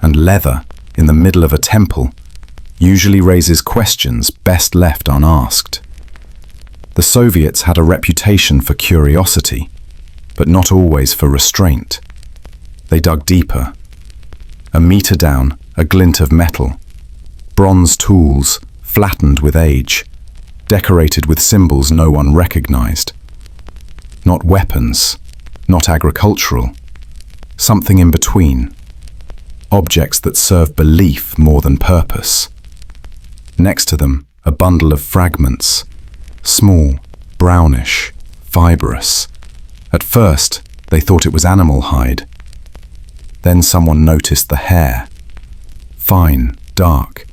And leather, in the middle of a temple, usually raises questions best left unasked. The Soviets had a reputation for curiosity, but not always for restraint. They dug deeper. A meter down, a glint of metal. Bronze tools, flattened with age, decorated with symbols no one recognized. Not weapons, not agricultural, something in between. Objects that serve belief more than purpose. Next to them, a bundle of fragments, small, brownish, fibrous. At first, they thought it was animal hide. Then someone noticed the hair. Fine, dark,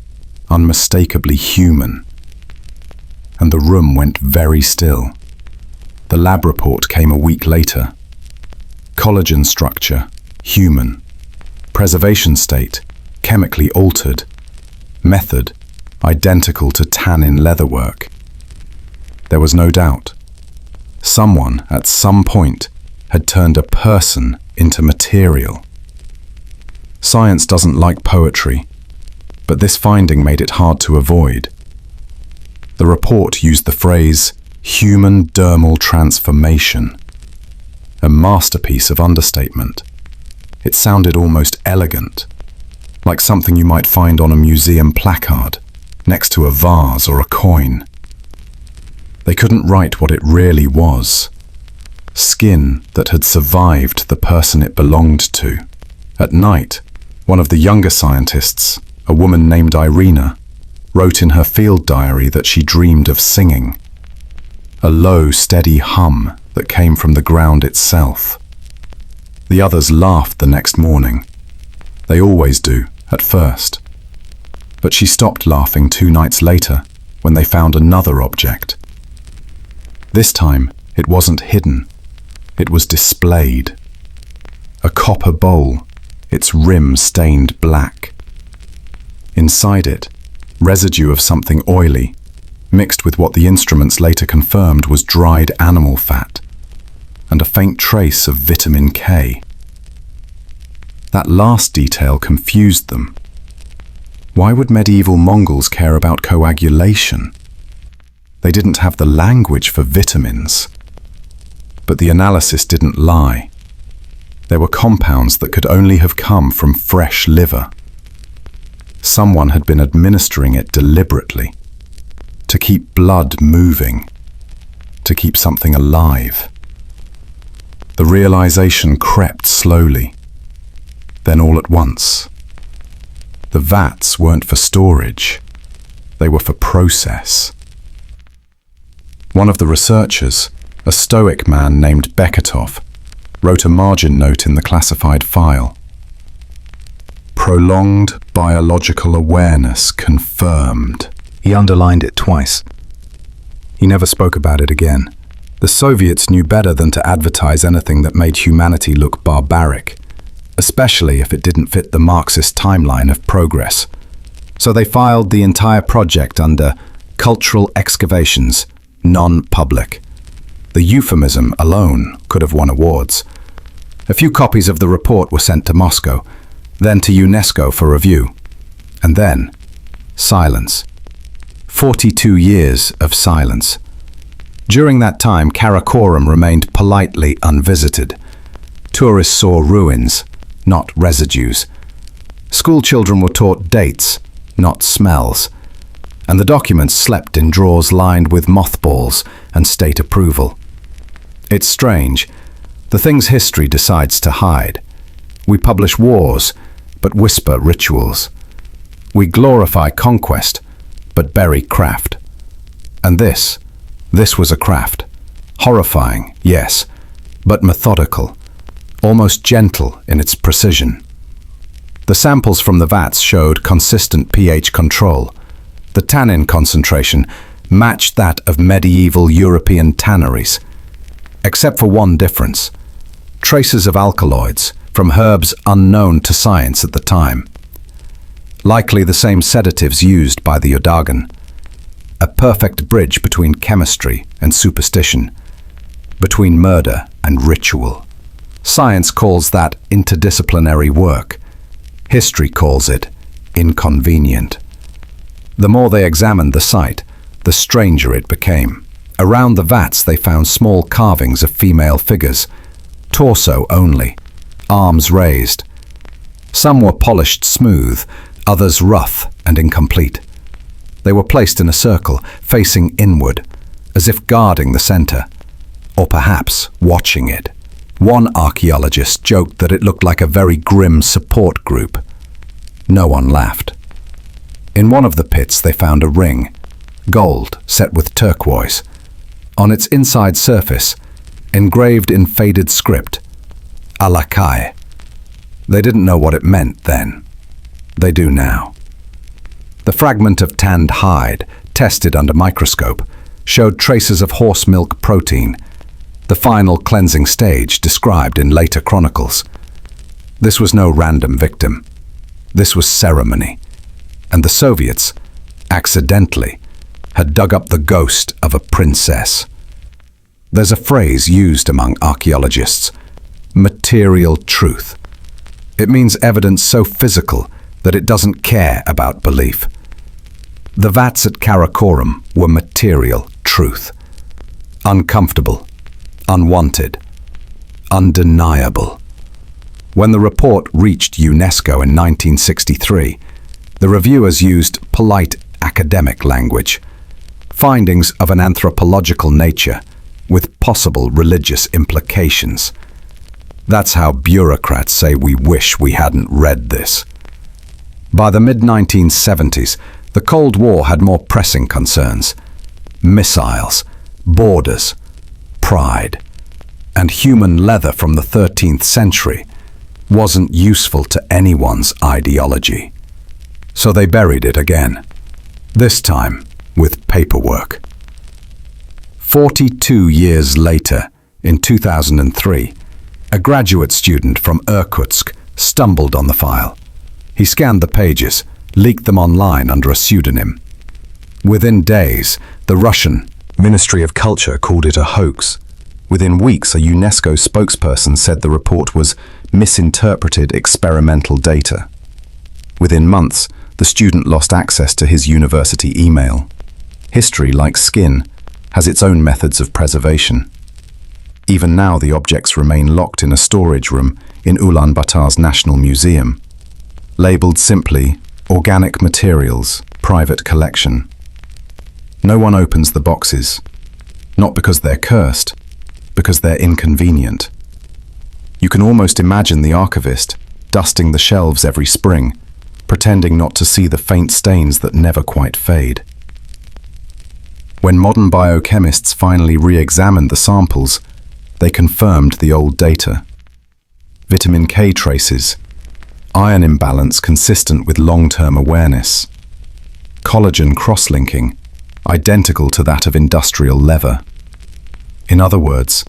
unmistakably human. And the room went very still. The lab report came a week later. Collagen structure, human. Preservation state, chemically altered. Method, identical to tannin leatherwork. There was no doubt. Someone, at some point, had turned a person into material. Science doesn't like poetry, but this finding made it hard to avoid. The report used the phrase, human dermal transformation, a masterpiece of understatement. It sounded almost elegant, like something you might find on a museum placard, next to a vase or a coin. They couldn't write what it really was. Skin that had survived the person it belonged to. At night, one of the younger scientists, a woman named Irina, wrote in her field diary that she dreamed of singing. A low, steady hum that came from the ground itself. The others laughed the next morning. They always do, at first. But she stopped laughing 2 nights later when they found another object. This time, it wasn't hidden. It was displayed. A copper bowl, its rim stained black. Inside it, residue of something oily, mixed with what the instruments later confirmed was dried animal fat, and a faint trace of vitamin K. That last detail confused them. Why would medieval Mongols care about coagulation? They didn't have the language for vitamins. But the analysis didn't lie. There were compounds that could only have come from fresh liver. Someone had been administering it deliberately, to keep blood moving, to keep something alive. The realization crept slowly. Then all at once. The vats weren't for storage. They were for process. One of the researchers, a stoic man named Beketov, wrote a margin note in the classified file. Prolonged biological awareness confirmed. He underlined it twice. He never spoke about it again. The Soviets knew better than to advertise anything that made humanity look barbaric, especially if it didn't fit the Marxist timeline of progress. So they filed the entire project under cultural excavations, non-public. The euphemism alone could have won awards. A few copies of the report were sent to Moscow, then to UNESCO for review. And then, silence. 42 years of silence. During that time, Karakoram remained politely unvisited. Tourists saw ruins, not residues. School children were taught dates, not smells. And the documents slept in drawers lined with mothballs and state approval. It's strange, the things history decides to hide. We publish wars, but whisper rituals. We glorify conquest, but bury craft. And this was a craft. Horrifying, yes, but methodical, almost gentle in its precision. The samples from the vats showed consistent pH control. The tannin concentration matched that of medieval European tanneries, except for one difference: traces of alkaloids from herbs unknown to science at the time. Likely the same sedatives used by the Yodaghan. A perfect bridge between chemistry and superstition, between murder and ritual. Science calls that interdisciplinary work. History calls it inconvenient. The more they examined the site, the stranger it became. Around the vats they found small carvings of female figures, torso only, arms raised. Some were polished smooth, others rough and incomplete. They were placed in a circle, facing inward, as if guarding the center, or perhaps watching it. One archaeologist joked that it looked like a very grim support group. No one laughed. In one of the pits they found a ring, gold set with turquoise. On its inside surface, engraved in faded script, Alakai. They didn't know what it meant then. They do now. The fragment of tanned hide, tested under microscope, showed traces of horse milk protein, the final cleansing stage described in later chronicles. This was no random victim. This was ceremony. And the Soviets, accidentally, had dug up the ghost of a princess. There's a phrase used among archaeologists: material truth. It means evidence so physical that it doesn't care about belief. The vats at Karakoram were material truth. Uncomfortable, unwanted, undeniable. When the report reached UNESCO in 1963, the reviewers used polite academic language, findings of an anthropological nature with possible religious implications. That's how bureaucrats say we wish we hadn't read this. By the mid-1970s, The Cold War had more pressing concerns: missiles, borders, pride. And human leather from the 13th century wasn't useful to anyone's ideology. So they buried it again, this time with paperwork. 42 years later, in 2003, a graduate student from Irkutsk stumbled on the file. He scanned the pages, leaked them online under a pseudonym. Within days, the Russian Ministry of Culture called it a hoax. Within weeks, a UNESCO spokesperson said the report was misinterpreted experimental data. Within months, the student lost access to his university email. History, like skin, has its own methods of preservation. Even now, the objects remain locked in a storage room in Ulaanbaatar's National Museum, labeled simply Organic Materials, Private Collection. No one opens the boxes, not because they're cursed, because they're inconvenient. You can almost imagine the archivist dusting the shelves every spring, pretending not to see the faint stains that never quite fade. When modern biochemists finally re-examined the samples, they confirmed the old data. Vitamin K traces, iron imbalance consistent with long-term awareness, collagen cross-linking, identical to that of industrial leather. In other words,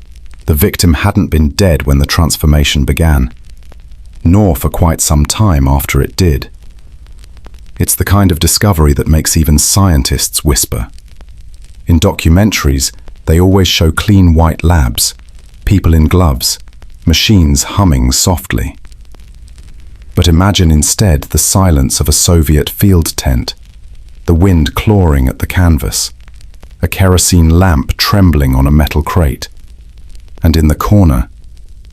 the victim hadn't been dead when the transformation began, nor for quite some time after it did. It's the kind of discovery that makes even scientists whisper. In documentaries, they always show clean white labs, people in gloves, machines humming softly. But imagine instead the silence of a Soviet field tent, the wind clawing at the canvas, a kerosene lamp trembling on a metal crate, and in the corner,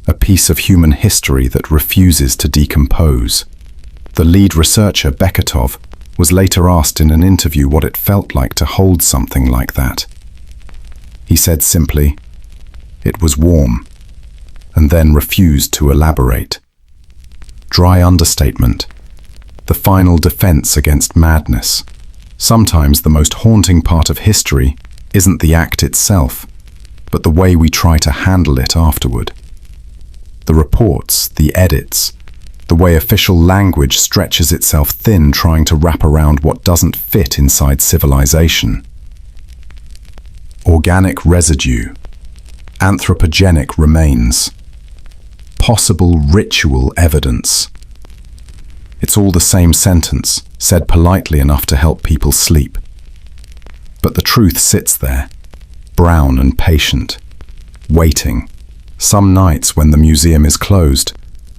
a piece of human history that refuses to decompose. The lead researcher, Beketov, was later asked in an interview what it felt like to hold something like that. He said simply, "It was warm," and then refused to elaborate. Dry understatement. The final defense against madness. Sometimes the most haunting part of history isn't the act itself, but the way we try to handle it afterward. The reports, the edits, the way official language stretches itself thin trying to wrap around what doesn't fit inside civilization. Organic residue, anthropogenic remains, possible ritual evidence. It's all the same sentence, said politely enough to help people sleep. But the truth sits there, brown and patient, waiting. Some nights when the museum is closed,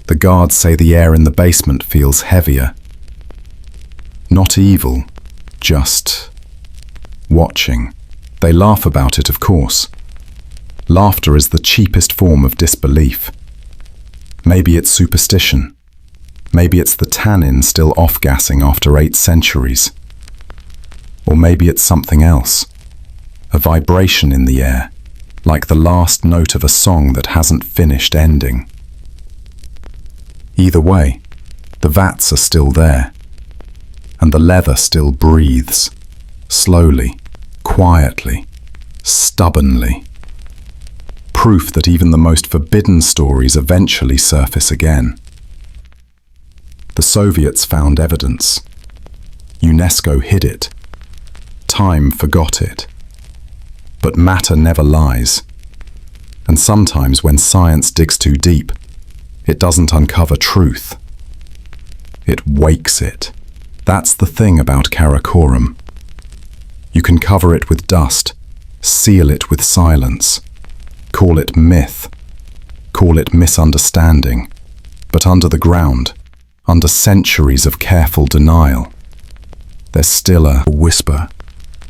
the guards say the air in the basement feels heavier. Not evil, just watching. They laugh about it, of course. Laughter is the cheapest form of disbelief. Maybe it's superstition. Maybe it's the tannin still off-gassing after 8 centuries. Or maybe it's something else. A vibration in the air, like the last note of a song that hasn't finished ending. Either way, the vats are still there, and the leather still breathes, slowly, quietly, stubbornly. Proof that even the most forbidden stories eventually surface again. The Soviets found evidence. UNESCO hid it. Time forgot it. But matter never lies. And sometimes when science digs too deep, it doesn't uncover truth. It wakes it. That's the thing about Karakoram. You can cover it with dust, seal it with silence, call it myth, call it misunderstanding, but under the ground, under centuries of careful denial, there's still a whisper.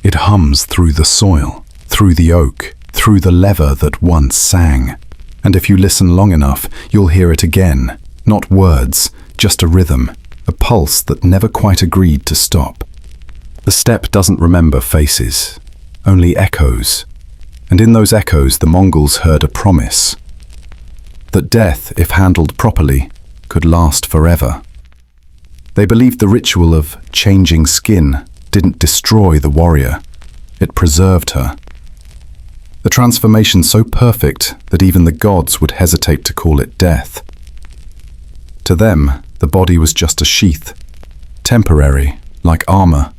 It hums through the soil, through the oak, through the leather that once sang. And if you listen long enough, you'll hear it again. Not words, just a rhythm, a pulse that never quite agreed to stop. The steppe doesn't remember faces, only echoes. And in those echoes, the Mongols heard a promise. That death, if handled properly, could last forever. They believed the ritual of changing skin didn't destroy the warrior, it preserved her. The transformation so perfect that even the gods would hesitate to call it death. To them, the body was just a sheath, temporary, like armor.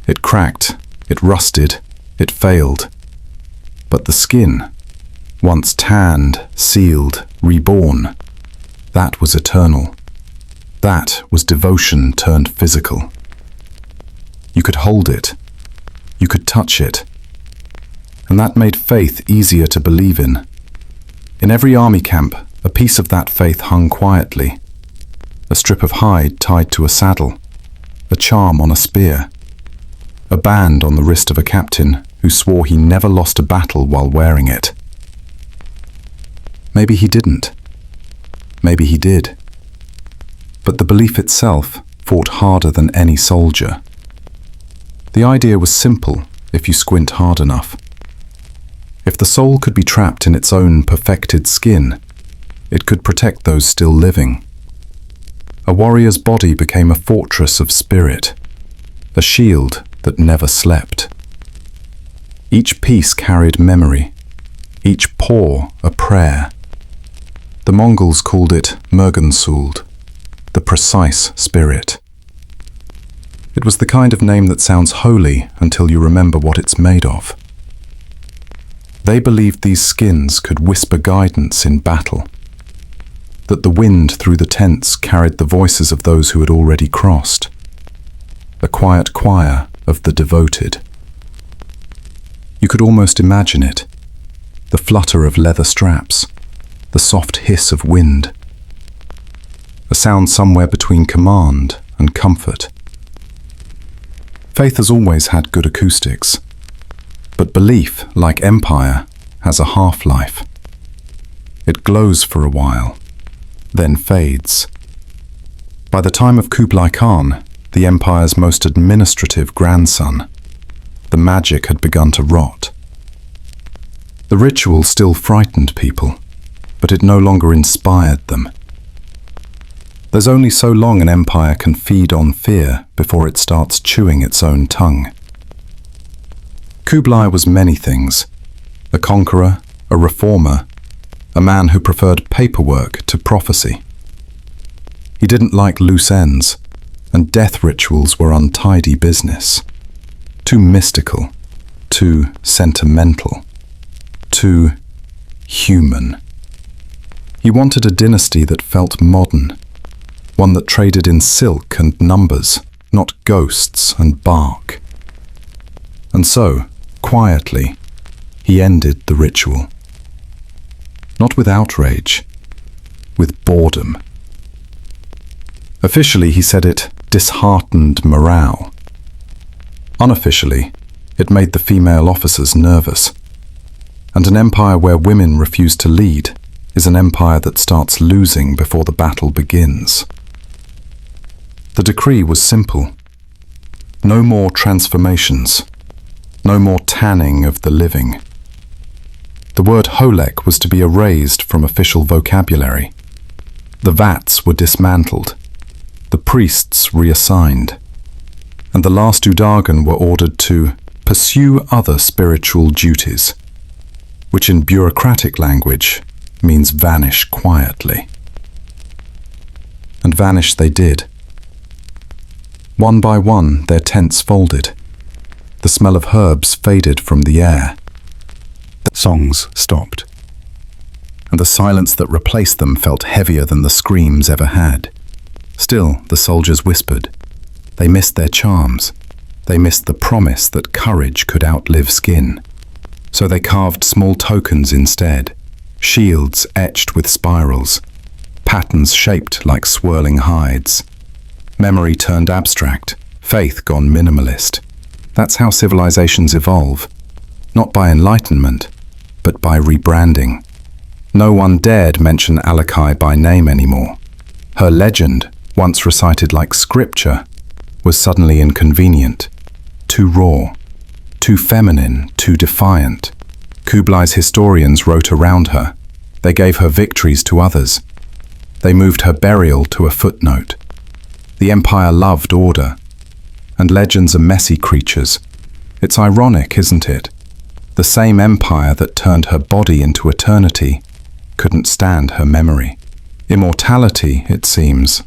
It cracked, it rusted, it failed. But the skin, once tanned, sealed, reborn, that was eternal. That was devotion turned physical. You could hold it. You could touch it. And that made faith easier to believe in. In every army camp, a piece of that faith hung quietly. A strip of hide tied to a saddle, a charm on a spear, a band on the wrist of a captain who swore he never lost a battle while wearing it. Maybe he didn't. Maybe he did. But the belief itself fought harder than any soldier. The idea was simple if you squint hard enough. If the soul could be trapped in its own perfected skin, it could protect those still living. A warrior's body became a fortress of spirit, a shield that never slept. Each piece carried memory, each pore a prayer. The Mongols called it Mergensuld, the precise spirit. It was the kind of name that sounds holy until you remember what it's made of. They believed these skins could whisper guidance in battle, that the wind through the tents carried the voices of those who had already crossed, a quiet choir of the devoted. You could almost imagine it, the flutter of leather straps, the soft hiss of wind, a sound somewhere between command and comfort. Faith has always had good acoustics, but belief, like empire, has a half-life. It glows for a while, then fades. By the time of Kublai Khan, the empire's most administrative grandson, the magic had begun to rot. The ritual still frightened people, but it no longer inspired them. There's only so long an empire can feed on fear before it starts chewing its own tongue. Kublai was many things: a conqueror, a reformer, a man who preferred paperwork to prophecy. He didn't like loose ends, and death rituals were untidy business. Too mystical, too sentimental, too human. He wanted a dynasty that felt modern, one that traded in silk and numbers, not ghosts and bark. And so, quietly, he ended the ritual. Not with outrage, with boredom. Officially, he said it disheartened morale. Unofficially, it made the female officers nervous. And an empire where women refuse to lead is an empire that starts losing before the battle begins. The decree was simple. No more transformations. No more tanning of the living. The word Holek was to be erased from official vocabulary. The vats were dismantled. The priests reassigned. And the last Udagan were ordered to pursue other spiritual duties, which in bureaucratic language means vanish quietly. And vanish they did. One by one, their tents folded. The smell of herbs faded from the air. The songs stopped. And the silence that replaced them felt heavier than the screams ever had. Still, the soldiers whispered. They missed their charms. They missed the promise that courage could outlive skin. So they carved small tokens instead, shields etched with spirals, patterns shaped like swirling hides. Memory turned abstract, faith gone minimalist. That's how civilizations evolve, not by enlightenment, but by rebranding. No one dared mention Alakai by name anymore. Her legend, once recited like scripture, was suddenly inconvenient, too raw, too feminine, too defiant. Kublai's historians wrote around her. They gave her victories to others. They moved her burial to a footnote. The empire loved order. And legends are messy creatures. It's ironic, isn't it? The same empire that turned her body into eternity couldn't stand her memory. Immortality, it seems,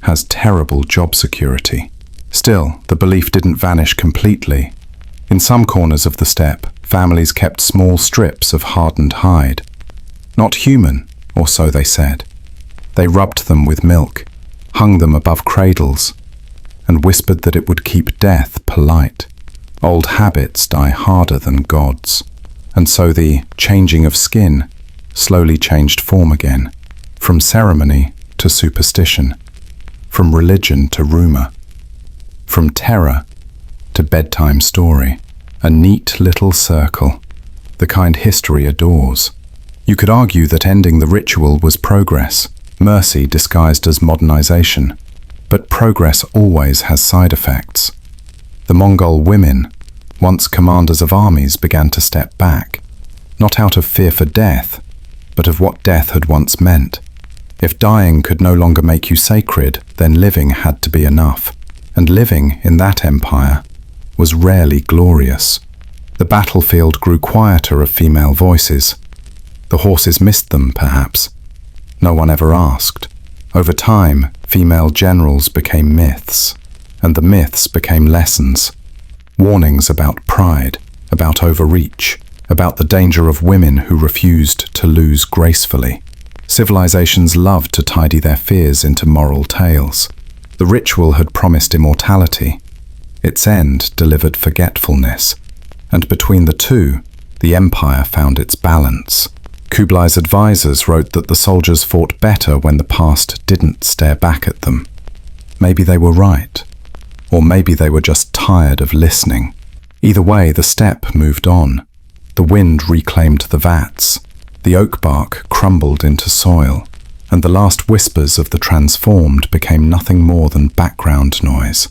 has terrible job security. Still, the belief didn't vanish completely. In some corners of the steppe, families kept small strips of hardened hide. Not human, or so they said. They rubbed them with milk, hung them above cradles, and whispered that it would keep death polite. Old habits die harder than gods. And so the changing of skin slowly changed form again, from ceremony to superstition, from religion to rumor, from terror to bedtime story. A neat little circle, the kind history adores. You could argue that ending the ritual was progress, mercy disguised as modernization. But progress always has side effects. The Mongol women, once commanders of armies, began to step back, not out of fear for death, but of what death had once meant. If dying could no longer make you sacred, then living had to be enough. And living in that empire was rarely glorious. The battlefield grew quieter of female voices. The horses missed them, perhaps. No one ever asked. Over time, female generals became myths, and the myths became lessons. Warnings about pride, about overreach, about the danger of women who refused to lose gracefully. Civilizations loved to tidy their fears into moral tales. The ritual had promised immortality. Its end delivered forgetfulness. And between the two, the empire found its balance. Kublai's advisors wrote that the soldiers fought better when the past didn't stare back at them. Maybe they were right. Or maybe they were just tired of listening. Either way, the steppe moved on. The wind reclaimed the vats. The oak bark crumbled into soil. And the last whispers of the transformed became nothing more than background noise.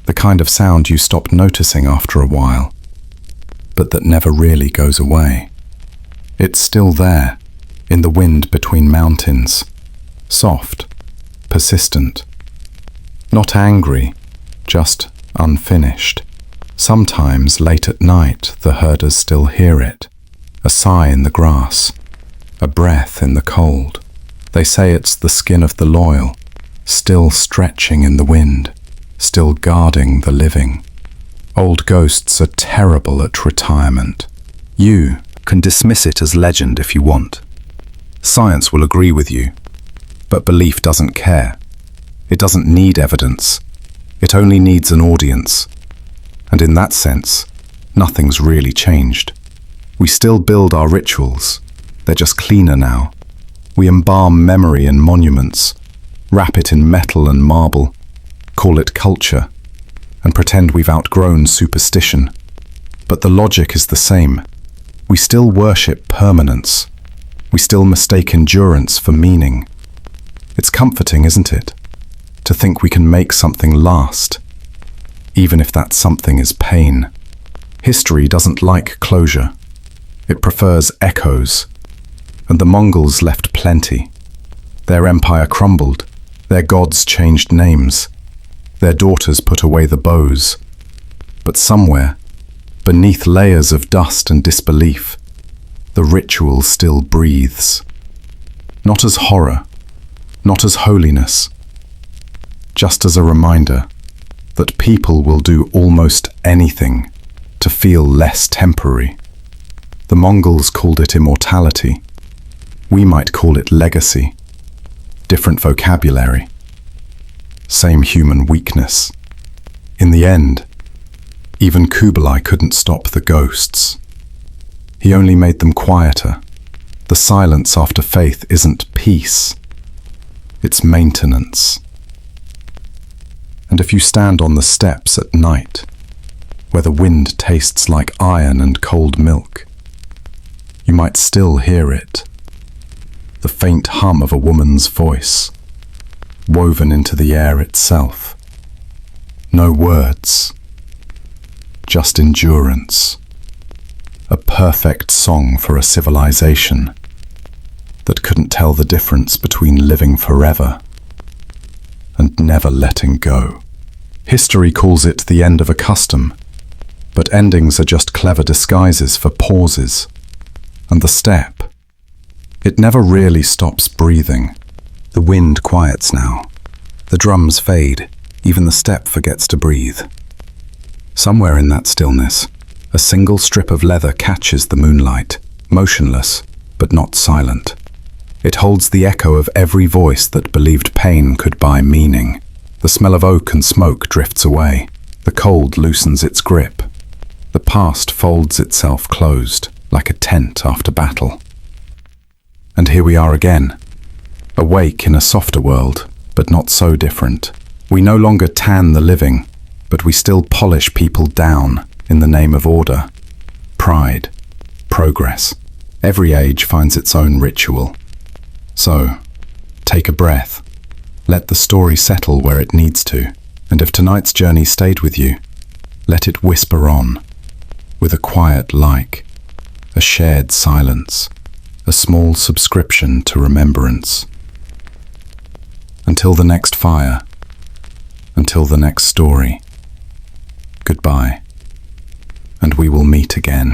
The kind of sound you stop noticing after a while, but that never really goes away. It's still there, in the wind between mountains. Soft, persistent. Not angry, just unfinished. Sometimes, late at night, the herders still hear it. A sigh in the grass, a breath in the cold. They say it's the skin of the loyal, still stretching in the wind, still guarding the living. Old ghosts are terrible at retirement. You can dismiss it as legend if you want. Science will agree with you, but belief doesn't care. It doesn't need evidence. It only needs an audience. And in that sense, nothing's really changed. We still build our rituals. They're just cleaner now. We embalm memory in monuments, wrap it in metal and marble, call it culture, and pretend we've outgrown superstition. But the logic is the same. We still worship permanence. We still mistake endurance for meaning. It's comforting, isn't it? To think we can make something last, even if that something is pain. History doesn't like closure. It prefers echoes. And the Mongols left plenty. Their empire crumbled. Their gods changed names. Their daughters put away the bows. But somewhere, beneath layers of dust and disbelief, the ritual still breathes. Not as horror, not as holiness, just as a reminder that people will do almost anything to feel less temporary. The Mongols called it immortality. We might call it legacy. Different vocabulary. Same human weakness. In the end, even Kublai couldn't stop the ghosts. He only made them quieter. The silence after faith isn't peace. It's maintenance. And if you stand on the steps at night, where the wind tastes like iron and cold milk, you might still hear it. The faint hum of a woman's voice, woven into the air itself. No words, just endurance. A perfect song for a civilization that couldn't tell the difference between living forever and never letting go. History calls it the end of a custom, but endings are just clever disguises for pauses. And the steppe, it never really stops breathing. The wind quiets now. The drums fade. Even the steppe forgets to breathe. Somewhere in that stillness, a single strip of leather catches the moonlight, motionless, but not silent. It holds the echo of every voice that believed pain could buy meaning. The smell of oak and smoke drifts away. The cold loosens its grip. The past folds itself closed, like a tent after battle. And here we are again, awake in a softer world, but not so different. We no longer tan the living, but we still polish people down in the name of order, pride, progress. Every age finds its own ritual. So, take a breath. Let the story settle where it needs to. And if tonight's journey stayed with you, let it whisper on, with a quiet like, a shared silence, a small subscription to remembrance. Until the next fire, until the next story, goodbye, and we will meet again.